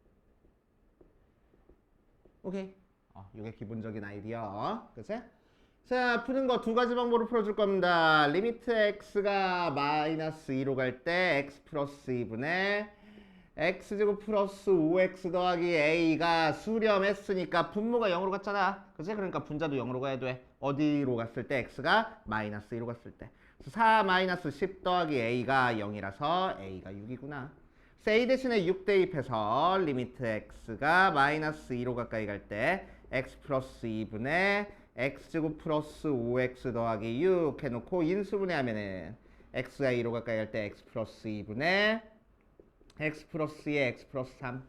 오케이. 이게 기본적인 아이디어. 그치? 자, 푸는 거 두 가지 방법으로 풀어줄 겁니다. 리미트 x가 마이너스 2로 갈 때 x 플러스 2분의 x제곱 플러스 5x 더하기 a가 수렴했으니까 분모가 0으로 갔잖아. 그치? 그러니까 분자도 0으로 가야 돼. 어디로 갔을 때? x가 마이너스 2로 갔을 때. 4 마이너스 10 더하기 a가 0이라서 a가 6이구나. a 대신에 6 대입해서 리미트 x가 마이너스 2로 가까이 갈 때 x 플러스 2분의 x제곱 플러스 5x 더하기 6 해놓고 인수분해하면은 x가 2로 가까이 갈 때 x 플러스 2분의 x 플러스 2에 x 플러스 3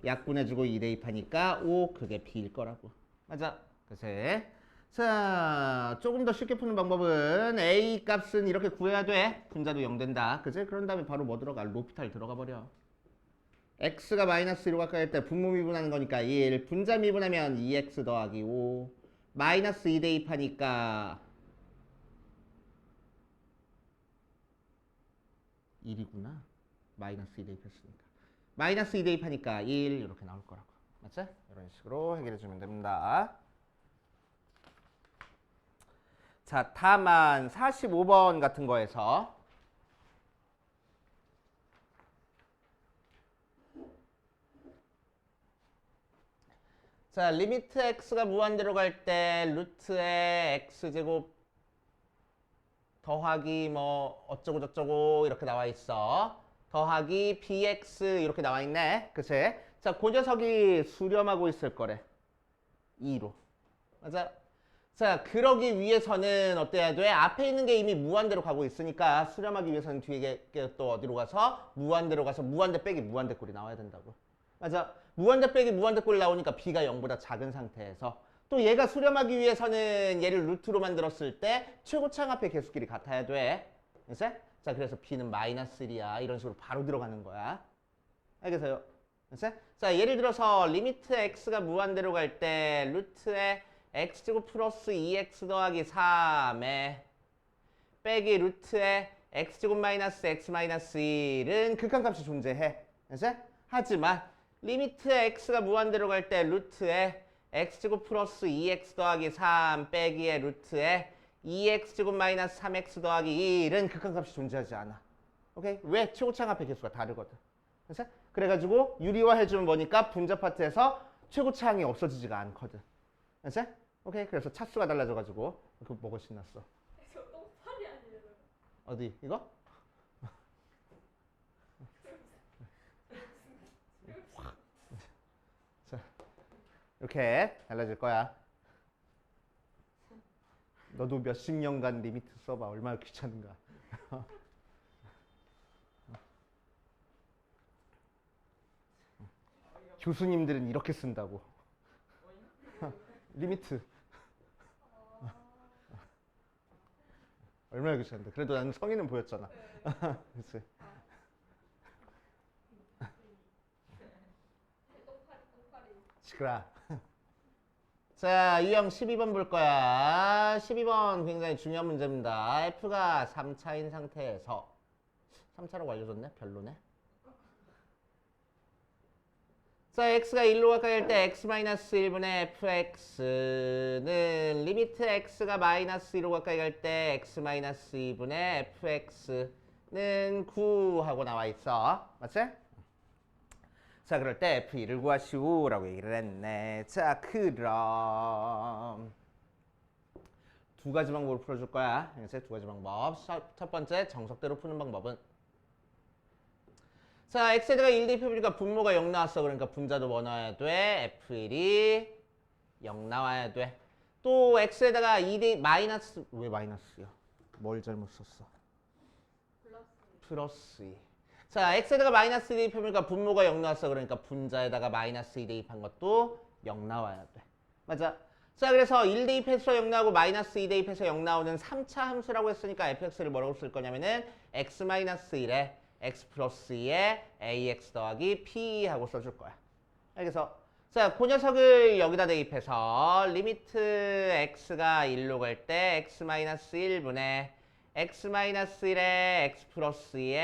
약분해주고 2 대입하니까 5 그게 b일 거라고. 맞아. 그치? 자, 조금 더 쉽게 푸는 방법은 a 값은 이렇게 구해야 돼. 분자도 0 된다. 그치? 그런 다음에 바로 뭐 들어가? 로피탈 들어가 버려. x가 마이너스 1로 가까이 할 때 분모 미분하는 거니까 1. 분자 미분하면 2x 더하기 5. 마이너스 2 대입하니까 1이구나. 마이너스 2 대입했으니까. 마이너스 2 대입하니까 1 이렇게 나올 거라고. 맞지? 이런 식으로 해결해 주면 됩니다. 자, 다만 45번 같은 거에서 자, 리미트 x가 무한대로 갈 때 루트의 x제곱 더하기 뭐 어쩌고 저쩌고 이렇게 나와 있어. 더하기 bx 이렇게 나와 있네. 그치? 자, 그 녀석이 수렴하고 있을 거래. 2로. 맞아? 자, 그러기 위해서는 어때야 돼? 앞에 있는 게 이미 무한대로 가고 있으니까 수렴하기 위해서는 뒤에 게 또 어디로 가서 무한대로 가서 무한대 빼기 무한대 꼴이 나와야 된다고. 맞아? 무한대 빼기 무한대 꼴이 나오니까 b가 0보다 작은 상태에서 또 얘가 수렴하기 위해서는 얘를 루트로 만들었을 때 최고차항 앞에 개수끼리 같아야 돼. 알겠어? 자, 그래서 b는 마이너스 1이야. 이런 식으로 바로 들어가는 거야. 알겠어요? 알겠어? 자, 예를 들어서 리미트 x가 무한대로 갈 때 루트의 x제곱 플러스 2x 더하기 3에 빼기 루트의 x제곱 마이너스 x 마이너스 1은 극한값이 존재해. 알겠어? 하지만 리미트 x가 무한대로 갈 때 루트의 x제곱 플러스 2x 더하기 3 빼기의 루트의 2x제곱 마이너스 3x 더하기 1은 극한값이 존재하지 않아. 오케이? 왜? 최고차항 앞에 개수가 다르거든. 그래서 그래가지고 유리화해주면 뭐니까 분자 파트에서 최고차항이 없어지지가 않거든. 그래서 오케이? 그래서 차수가 달라져가지고 그거 먹을 신났어. 저 똥파리 아니에요? 어디? 이거? 자, 이렇게 달라질 거야. 너도 몇십 년간 리미트 써봐. 얼마나 귀찮은가. 교수님들은 이렇게 쓴다고. 리미트. 얼마나 귀찮은데. 그래도 나는 성의는 보였잖아. 그치? 시끄라. 자, 유형 12번 볼 거야. 12번 굉장히 중요한 문제입니다. F가 3차인 상태에서 3차라고 알려줬네? 별로네. 자, x가 1로 가까이 할 때 x-1분의 fx는 리미트 x가 마이너스 2로 가까이 갈 때 x-2분의 fx는 9 하고 나와 있어. 맞지? 자, 그럴 때 f2를 구하시오라고 얘기를 했네. 자, 그럼 두 가지 방법으로 풀어줄 거야. 두 가지 방법. 첫 번째, 정석대로 푸는 방법은 자, x에다가 1 대입해보니까 분모가 0 나왔어. 그러니까 분자도 뭐 나와야 돼? f1이 0 나와야 돼. 또 x에다가 2 대입 마이너스 왜 마이너스야? 뭘 잘못 썼어? 플러스 2. 자, x에다가 마이너스 2 대입하니까 분모가 0 나왔어. 그러니까 분자에다가 마이너스 2 대입한 것도 0 나와야 돼. 맞아. 자, 그래서 1 대입해서 0 나오고 마이너스 2 대입해서 0 나오는 3차 함수라고 했으니까 fx를 뭐라고 쓸 거냐면은 x 마이너스 1에 x 플러스 2에 ax 더하기 p 하고 써줄 거야. 알겠어? 자, 그 녀석을 여기다 대입해서 리미트 x가 1로 갈 때 x 마이너스 1분의 x 마이너스 1에 x 플러스 2에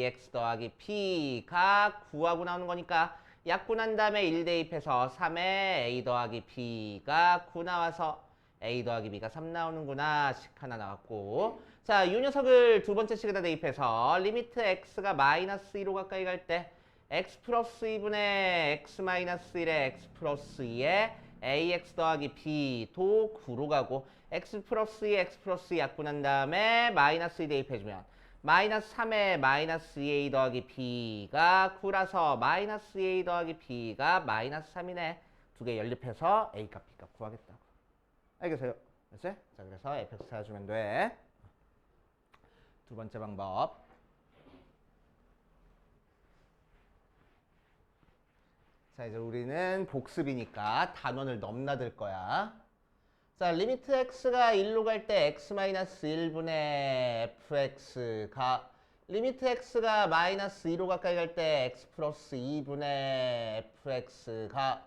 ax 더하기 p가 9하고 나오는 거니까 약분한 다음에 1 대입해서 3에 a 더하기 b가 9 나와서 a 더하기 b가 3 나오는구나 식 하나 나왔고, 자, 이 녀석을 두 번째 식에다 대입해서 리미트 x가 마이너스 2로 가까이 갈 때 x 플러스 2분의 x 마이너스 1에 x 플러스 2에 ax 더하기 b도 9로 가고, x 플러스 2 x 플러스 2 약분한 다음에 마이너스 2 대입해주면 마이너스 3에 마이너스 2a 더하기 b가 9라서 마이너스 2a 더하기 b가 마이너스 3이네. 두 개 연립해서 a 값 b 값 구하겠다고. 알겠어요? 됐지? 자, 그래서 fx 찾아주면 돼. 두 번째 방법. 자, 이제 우리는 복습이니까 단원을 넘나들 거야. 자, 리미트 x가 1로 갈 때 x 마이너스 1분의 fx가 리미트 x가 마이너스 2로 가까이 갈 때 x 플러스 2분의 fx가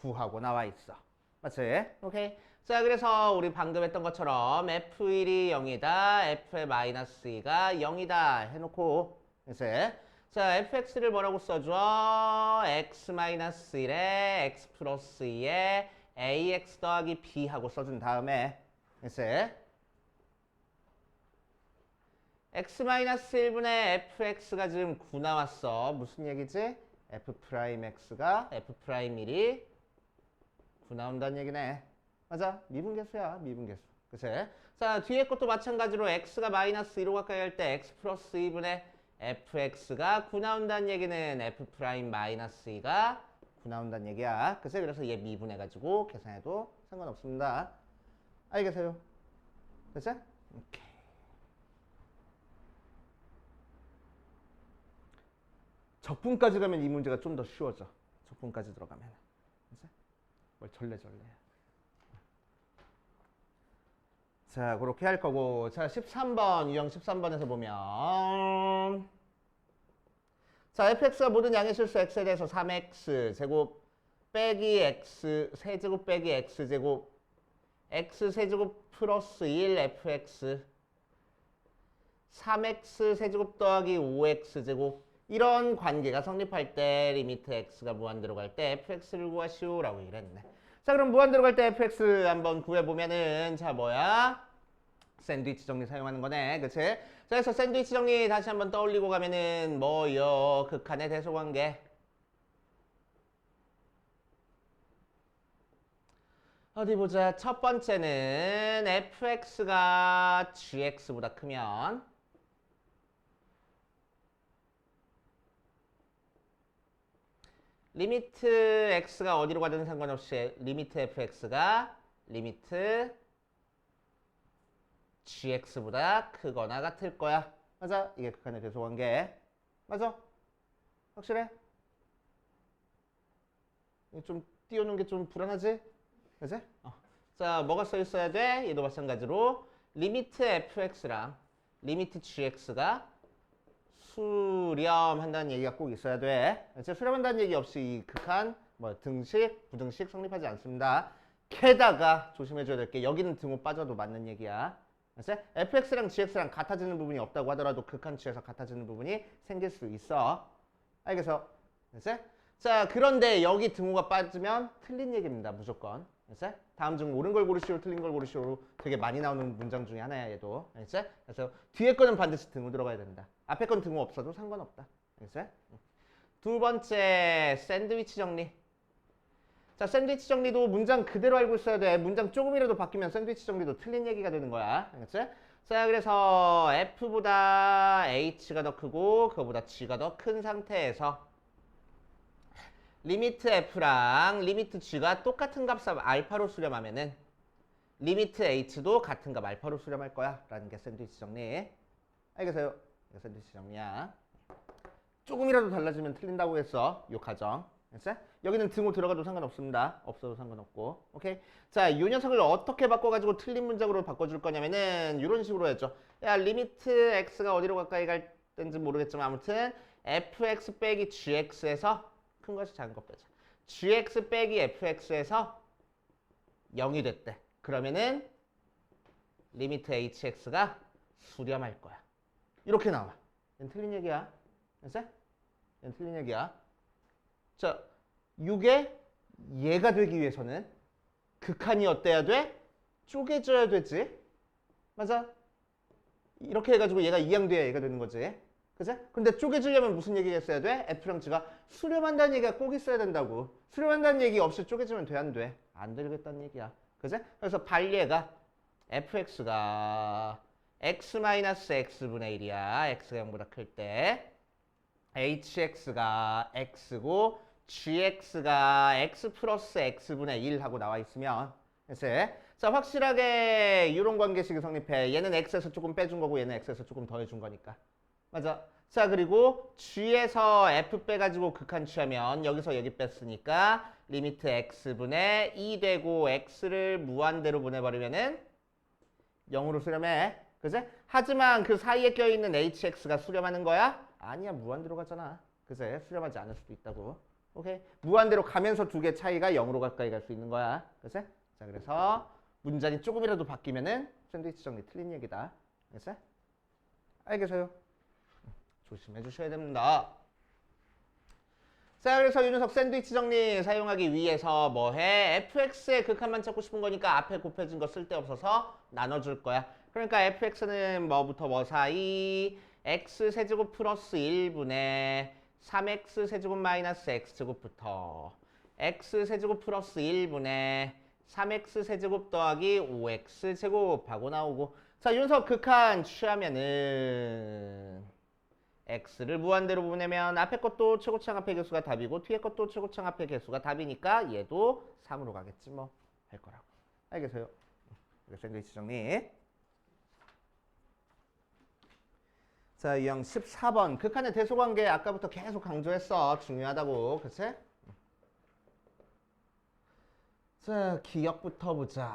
9하고 나와 있어. 맞지? 오케이. 자, 그래서 우리 방금 했던 것처럼 f1이 0이다, f의 마이너스 2가 0이다 해놓고, 이제 자, fx를 뭐라고 써줘? x 마이너스 1에 x 플러스 2에 ax 더하기 b 하고 써준 다음에 이제 x 마이너스 1분의 fx가 지금 9 나왔어. 무슨 얘기지? f 프라임 x가 f 프라임 1이 9 나온다는 얘기네. 맞아. 미분계수야. 미분계수. 그치? 자, 뒤에 것도 마찬가지로 x가 마이너스 2로 가까이 갈 때 x 플러스 2분의 fx가 9 나온다는 얘기는 f 프라임 마이너스 2가 9 나온다는 얘기야. 그치? 그래서 얘 미분해가지고 계산해도 상관없습니다. 알겠어요? 그치? 오케이. 적분까지 가면 이 문제가 좀 더 쉬워져. 적분까지 들어가면. 그치? 뭘 절레절레. 자, 그렇게 할 거고. 자, 13번, 유형 13번에서 보면 자, fx가 모든 양의 실수 x에 대해서 3x 제곱 빼기 x 세제곱 빼기 x 제곱 x 세제곱 플러스 1 fx 3x 세제곱 더하기 5x 제곱 이런 관계가 성립할 때 리미트 x가 무한대로 갈 때 fx를 구하시오라고 이랬네. 자, 그럼 무한대로 갈 때 fx 한번 구해보면은 자, 뭐야? 샌드위치 정리 사용하는 거네. 그치? 자, 그래서 샌드위치 정리 다시 한번 떠올리고 가면은 뭐요? 극한의 대소관계. 어디 보자. 첫 번째는 fx가 gx보다 크면 리미트 x가 어디로 가든 상관없이 리미트 fx가 리미트 gx보다 크거나 같을 거야. 맞아? 이게 극한의 대소관계. 맞아? 확실해? 좀 띄워놓은 게 좀 불안하지? 그치? 자, 뭐가 써 있어야 돼? 얘도 마찬가지로 리미트 fx랑 리미트 gx가 수렴한다는 얘기가 꼭 있어야 돼. 수렴한다는 얘기 없이 이 극한, 뭐 등식, 부등식 성립하지 않습니다. 게다가 조심해줘야 될 게 여기는 등호 빠져도 맞는 얘기야. 그치? fx랑 gx랑 같아지는 부분이 없다고 하더라도 극한치에서 같아지는 부분이 생길 수 있어. 알겠어? 그치? 자, 그런데 여기 등호가 빠지면 틀린 얘기입니다. 무조건. 그치? 다음 중 옳은 걸 고르시오, 틀린 걸 고르시오 되게 많이 나오는 문장 중에 하나야, 얘도. 그치? 그래서 뒤에 거는 반드시 등호 들어가야 된다. 앞에 건 등호 없어도 상관없다. 그치? 두 번째, 샌드위치 정리. 자, 샌드위치 정리도 문장 그대로 알고 있어야 돼. 문장 조금이라도 바뀌면 샌드위치 정리도 틀린 얘기가 되는 거야. 그치? 자, 그래서 F보다 H가 더 크고 그거보다 G가 더 큰 상태에서 리미트 F랑 리미트 G가 똑같은 값을 알파로 수렴하면은 리미트 H도 같은 값 알파로 수렴할 거야. 라는 게 샌드위치 정리. 알겠어요? 샌드위치 정리야. 조금이라도 달라지면 틀린다고 했어. 요 가정. 됐어? 여기는 등호 들어가도 상관없습니다. 없어도 상관없고. 오케이? 자, 이 녀석을 어떻게 바꿔가지고 틀린 문장으로 바꿔줄 거냐면은 이런 식으로 했죠. 야, 리미트 x가 어디로 가까이 갈 때인지 모르겠지만 아무튼 fx 빼기 gx에서 큰 것이 작은 것 빼자. gx 빼기 fx에서 0이 됐대. 그러면은 리미트 hx가 수렴할 거야. 이렇게 나와. 얘는 틀린 얘기야. 됐어? 얘는 틀린 얘기야. 자, 이게 얘가 되기 위해서는 극한이 어때야 돼? 쪼개져야 되지. 맞아? 이렇게 해가지고 얘가 이항돼야 얘가 되는 거지. 그치? 근데 쪼개지려면 무슨 얘기가 있어야 돼? F랑 G가 수렴한다는 얘기가 꼭 있어야 된다고. 수렴한다는 얘기 없이 쪼개지면 돼, 안 돼? 안 되겠다는 얘기야. 그치? 그래서 발얘가 fx가 x-x분의 1이야. x가 0보다 클 때. hx가 x고 gx가 x 플러스 x분의 1 하고 나와 있으면 됐어요? 자, 확실하게 이런 관계식이 성립해. 얘는 x에서 조금 빼준 거고 얘는 x에서 조금 더해준 거니까. 맞아. 자, 그리고 g에서 f 빼가지고 극한 취하면 여기서 여기 뺐으니까 리미트 x분의 2 되고 x를 무한대로 보내버리면은 0으로 수렴해. 그치? 하지만 그 사이에 껴있는 hx가 수렴하는 거야? 아니야, 무한대로 가잖아. 그치? 수렴하지 않을 수도 있다고. 오케이? 무한대로 가면서 두 개 차이가 0으로 가까이 갈 수 있는 거야. 그치? 자, 그래서 문장이 조금이라도 바뀌면은 샌드위치 정리 틀린 얘기다. 그치? 알겠어요? 조심해 주셔야 됩니다. 자, 그래서 이 녀석 샌드위치 정리 사용하기 위해서 뭐 해? fx의 극한만 찾고 싶은 거니까 앞에 곱해진 거 쓸데없어서 나눠줄 거야. 그러니까 fx는 뭐부터 뭐 사이 x 세제곱 플러스 1분의 3x 세제곱 마이너스 x제곱부터 x 세제곱 플러스 1분의 3x 세제곱 더하기 5x 제곱하고 나오고. 자, 이 녀석 극한 취하면은 x를 무한대로 보내면 앞에 것도 최고창 합의 개수가 답이고 뒤에 것도 최고창 합의 개수가 답이니까 얘도 3으로 가겠지 뭐 할 거라고. 알겠어요? 이거 샌드위치 정리. 자, 유형 14번 극한의 대소관계 아까부터 계속 강조했어. 중요하다고. 그치? 자, 기억부터 보자.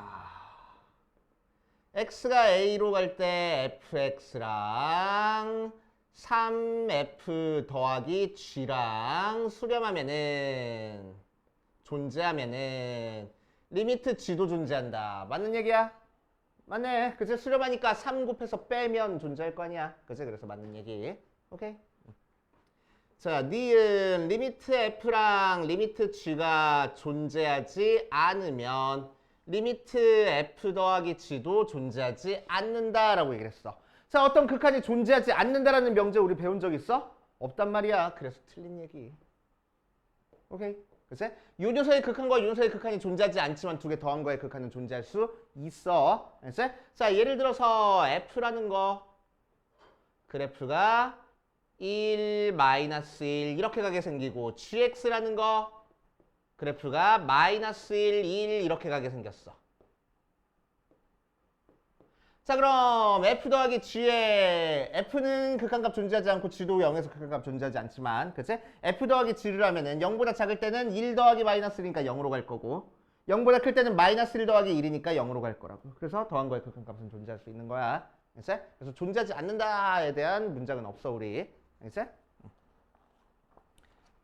x가 a로 갈 때 fx랑 3f 더하기 g랑 수렴하면은 존재하면은 리미트 g도 존재한다. 맞는 얘기야? 맞네. 그치? 수렴하니까 3 곱해서 빼면 존재할 거 아니야. 그치? 그래서 맞는 얘기. 오케이? 자, 니은 리미트 f랑 리미트 g가 존재하지 않으면 리미트 f 더하기 g도 존재하지 않는다라고 얘기를 했어. 자, 어떤 극한이 존재하지 않는다라는 명제 우리 배운 적 있어? 없단 말이야. 그래서 틀린 얘기. 오케이? 그치? 요 녀석의 극한과 요 녀석의 극한이 존재하지 않지만 두 개 더한 거의 극한은 존재할 수 있어. 그치? 자, 예를 들어서 f라는 거 그래프가 1, 마이너스 1 이렇게 가게 생기고 gx라는 거 그래프가 마이너스 1, 1 이렇게 가게 생겼어. 자, 그럼 f 더하기 g에 f는 극한값 존재하지 않고 g도 0에서 극한값 존재하지 않지만 그치? f 더하기 g를 하면은 0보다 작을 때는 1 더하기 마이너스 1이니까 0으로 갈 거고 0보다 클 때는 마이너스 1 더하기 1이니까 0으로 갈 거라고. 그래서 더한 거에 극한값은 존재할 수 있는 거야. 그치? 그래서 존재하지 않는다에 대한 문장은 없어 우리. 그치?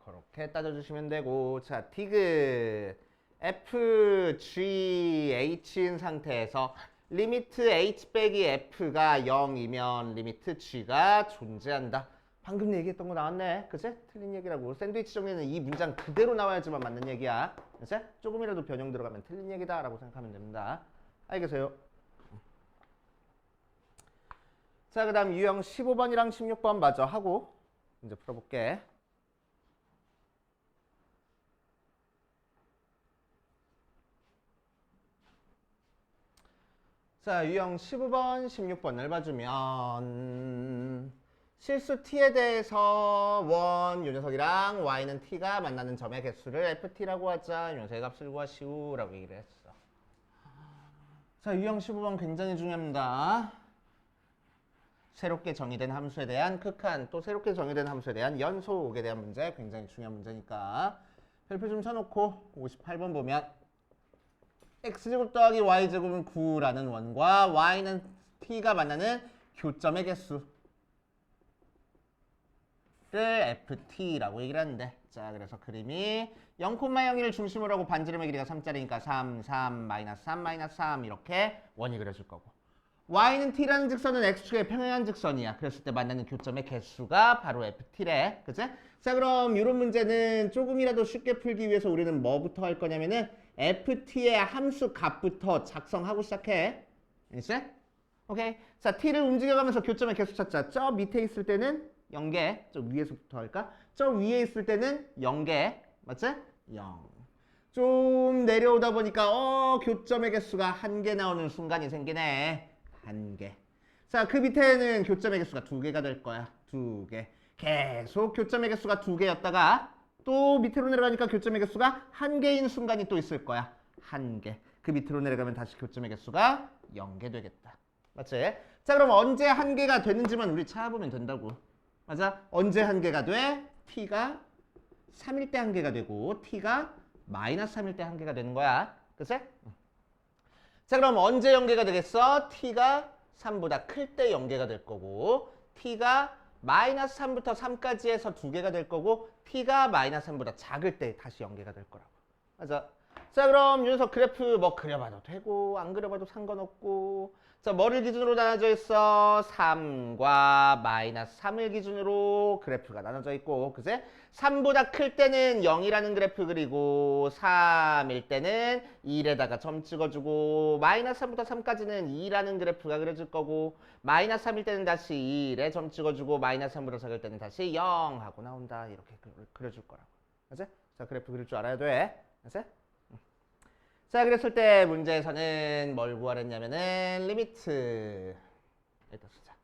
그렇게 따져주시면 되고. 자, 디귿 f, g, h인 상태에서 리미트 h 빼기 f가 0이면 리미트 g가 존재한다. 방금 얘기했던 거 나왔네. 그치? 틀린 얘기라고. 샌드위치 정리는 이 문장 그대로 나와야지만 맞는 얘기야. 그치? 조금이라도 변형 들어가면 틀린 얘기다 라고 생각하면 됩니다. 알겠어요? 자, 그 다음 유형 15번이랑 16번 마저 하고 이제 풀어볼게. 자, 유형 15번, 16번을 봐주면 실수 t에 대해서 원, 요 녀석이랑 y는 t가 만나는 점의 개수를 ft라고 하자. 요 녀석의 값을 구하시오 라고 얘기를 했어. 자, 유형 15번 굉장히 중요합니다. 새롭게 정의된 함수에 대한 극한, 또 새롭게 정의된 함수에 대한 연속에 대한 문제, 굉장히 중요한 문제니까 별표 좀 쳐놓고 58번 보면 x제곱 더하기 y제곱은 9라는 원과 y는 t가 만나는 교점의 개수를 ft라고 얘기를 하는데, 자 그래서 그림이 0,01을 중심으로 하고 반지름의 길이가 3짜리니까 3, 3, 마이너스 3, 마이너스 3 이렇게 원이 그려질 거고, y는 t라는 직선은 x축의 평행한 직선이야. 그랬을 때 만나는 교점의 개수가 바로 ft래. 그치? 자 그럼 이런 문제는 조금이라도 쉽게 풀기 위해서 우리는 뭐부터 할 거냐면은 ft의 함수 값부터 작성하고 시작해. 알겠지? 오케이. 자 t를 움직여가면서 교점의 개수 찾자. 저 밑에 있을 때는 0개. 저 위에서부터 할까? 저 위에 있을 때는 0개. 맞지? 0. 좀 내려오다 보니까 교점의 개수가 1개 나오는 순간이 생기네. 1개. 자, 그 밑에는 교점의 개수가 2개가 될 거야. 2개. 계속 교점의 개수가 2개였다가 또 밑으로 내려가니까 교점의 개수가 1개인 순간이 또 있을 거야. 1개. 그 밑으로 내려가면 다시 교점의 개수가 0개 되겠다. 맞지? 자, 그럼 언제 1개가 되는지만 우리 찾아보면 된다고. 맞아? 언제 1개가 돼? t가 3일 때 1개가 되고 t가 마이너스 3일 때 1개가 되는 거야. 그치? 자 그럼 언제 0개가 되겠어? t가 3보다 클 때 0개가 될 거고, t가 마이너스 3부터 3까지 해서 2개가 될 거고, t가 마이너스 3보다 작을 때 다시 0개가 될 거라고. 맞아. 자 그럼 이 녀석 그래프 뭐 그려봐도 되고 안 그려봐도 상관없고, 자 뭐를 기준으로 나눠져 있어? 3과 마이너스 3을 기준으로 그래프가 나눠져 있고, 그제? 3보다 클 때는 0이라는 그래프 그리고 3일 때는 1에다가 점 찍어주고, 마이너스 3부터 3까지는 2라는 그래프가 그려질 거고, 마이너스 3일 때는 다시 1에 점 찍어주고, 마이너스 3부터 4일 때는 다시 0 하고 나온다. 이렇게 그려줄 거라고. 그제? 자 그래프 그릴 줄 알아야 돼. 그제? 자 그랬을 때 문제에서는 뭘 구하랬냐면은 리미트, 일단 쓰자.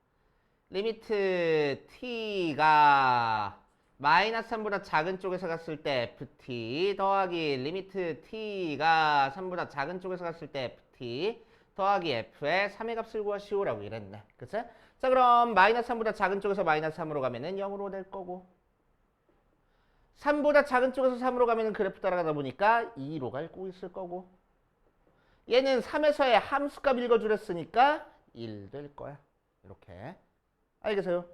리미트 t가 마이너스 3보다 작은 쪽에서 갔을 때 ft 더하기 리미트 t가 3보다 작은 쪽에서 갔을 때 ft 더하기 f의 3의 값을 구하시오라고 이랬네. 그치? 자 그럼 마이너스 3보다 작은 쪽에서 마이너스 3으로 가면은 0으로 될 거고, 3보다 작은 쪽에서 3으로 가면은 그래프 따라가다 보니까 2로 갈고 있을 거고, 얘는 3에서의 함수값 읽어주랬으니까 1 될 거야. 이렇게. 알겠어요?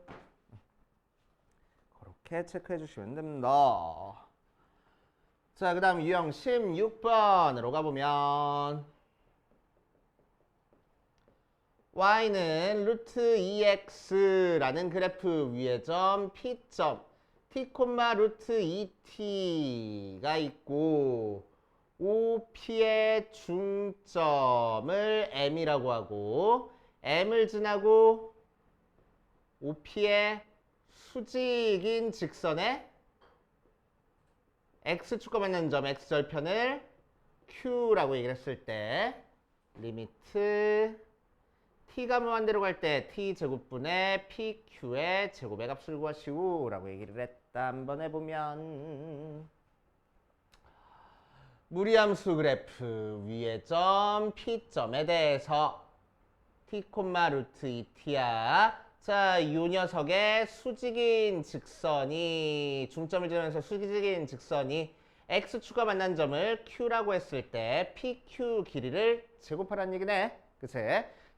그렇게 체크해 주시면 됩니다. 자, 그 다음 유형 16번으로 가보면 y는 루트 2x라는 그래프 위에 점 p점 t, 루트 2t가 있고, OP의 중점을 M이라고 하고, M을 지나고 OP의 수직인 직선에 X축과 만나는 점 X절편을 Q라고 얘기를 했을 때 리미트 T가 무한대로 갈 때 T제곱분의 PQ의 제곱의 값을 구하시오 라고 얘기를 했다. 한번 해보면 무리함수 그래프 위에 점 P점에 대해서 T, 루트 2T야. 자, 이 녀석의 수직인 직선이, 중점을 지르면서 수직인 직선이 X축과 만난 점을 Q라고 했을 때 PQ 길이를 제곱하라는 얘기네. 그치?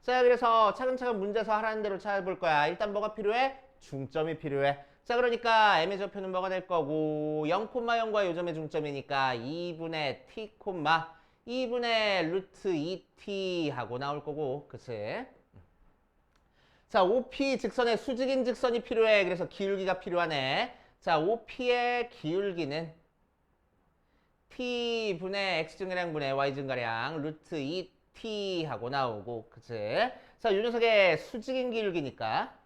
자, 그래서 차근차근 문제에서 하라는 대로 찾아볼 거야. 일단 뭐가 필요해? 중점이 필요해. 자, 그러니까 M의 좌표는 뭐가 될 거고, 0,0과 요점의 중점이니까 2분의 T, 2분의 루트 2T 하고 나올 거고, 그치? 자, OP 직선의 수직인 직선이 필요해. 그래서 기울기가 필요하네. 자, OP의 기울기는 T분의 X증가량분의 Y증가량 루트 2T 하고 나오고, 그치? 자, 이 녀석의 수직인 기울기니까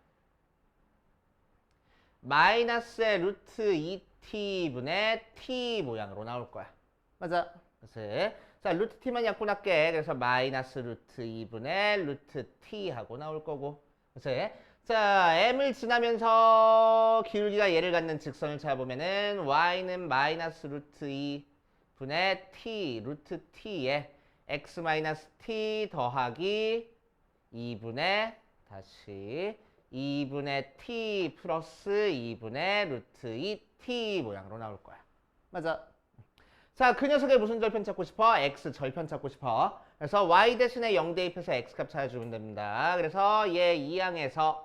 마이너스의 루트 2t분의 t 모양으로 나올 거야. 맞아. 그치? 자, 루트 t만 약분할게. 그래서 마이너스 루트 2분의 루트 t 하고 나올 거고. 그치? 자, m을 지나면서 기울기가 얘를 갖는 직선을 찾아보면은 y는 마이너스 루트 2분의 t, 루트 t에 x 마이너스 t 더하기 2분의 다시 2분의 t 플러스 2분의 루트 2t 모양으로 나올 거야. 맞아. 자, 그 녀석의 무슨 절편 찾고 싶어? x 절편 찾고 싶어. 그래서 y 대신에 0 대입해서 x 값 찾아주면 됩니다. 그래서 얘 2항에서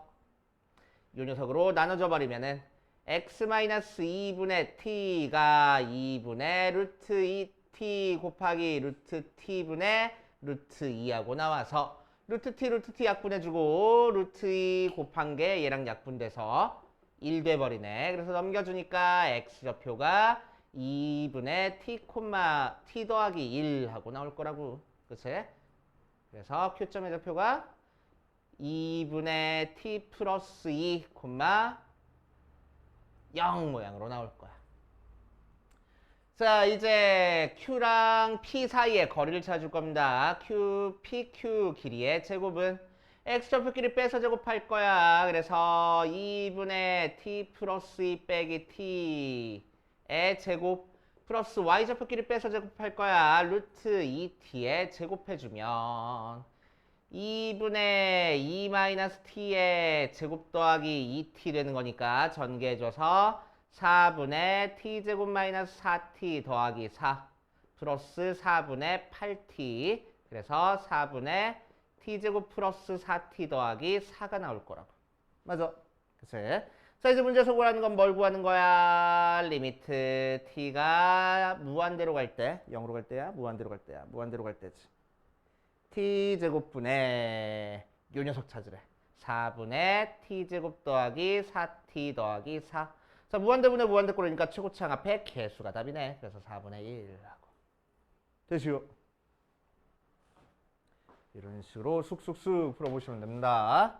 이 녀석으로 나눠줘 버리면은 x-2분의 t가 2분의 루트 2t 곱하기 루트 t분의 루트 2하고 나와서 루트 t 약분해주고 루트 2 곱한 게 얘랑 약분돼서 1 돼버리네. 그래서 넘겨주니까 x좌표가 2분의 t 더하기 1 하고 나올 거라고. 그치? 그래서 Q점의 좌표가 2분의 t 플러스 2, 0 모양으로 나올 거야. 자, 이제 Q랑 P 사이의 거리를 찾을 겁니다. Q, PQ 길이의 제곱은 X좌표 길이 빼서 제곱할 거야. 그래서 2분의 t 플러스 2 빼기 t의 제곱 플러스 Y좌표 길이 빼서 제곱할 거야. 루트 2t의 제곱해주면 2분의 2 마이너스 t의 제곱 더하기 2t 되는 거니까 전개해줘서 4분의 t제곱 마이너스 4t 더하기 4 플러스 4분의 8t. 그래서 4분의 t제곱 플러스 4t 더하기 4가 나올 거라고. 맞아. 그치? 자, 이제 문제에서 구하는 건 뭘 구하는 거야? 리미트 t가 무한대로 갈 때, 0으로 갈 때야? 무한대로 갈 때야? 무한대로 갈 때지. t제곱분의 요 녀석 찾으래. 4분의 t제곱 더하기 4t 더하기 4. 자, 무한대분의 무한대꼴이니까 최고차항 앞에 개수가 답이네. 그래서 4분의 1 하고. 되시오. 이런 식으로 쑥쑥쑥 풀어보시면 됩니다.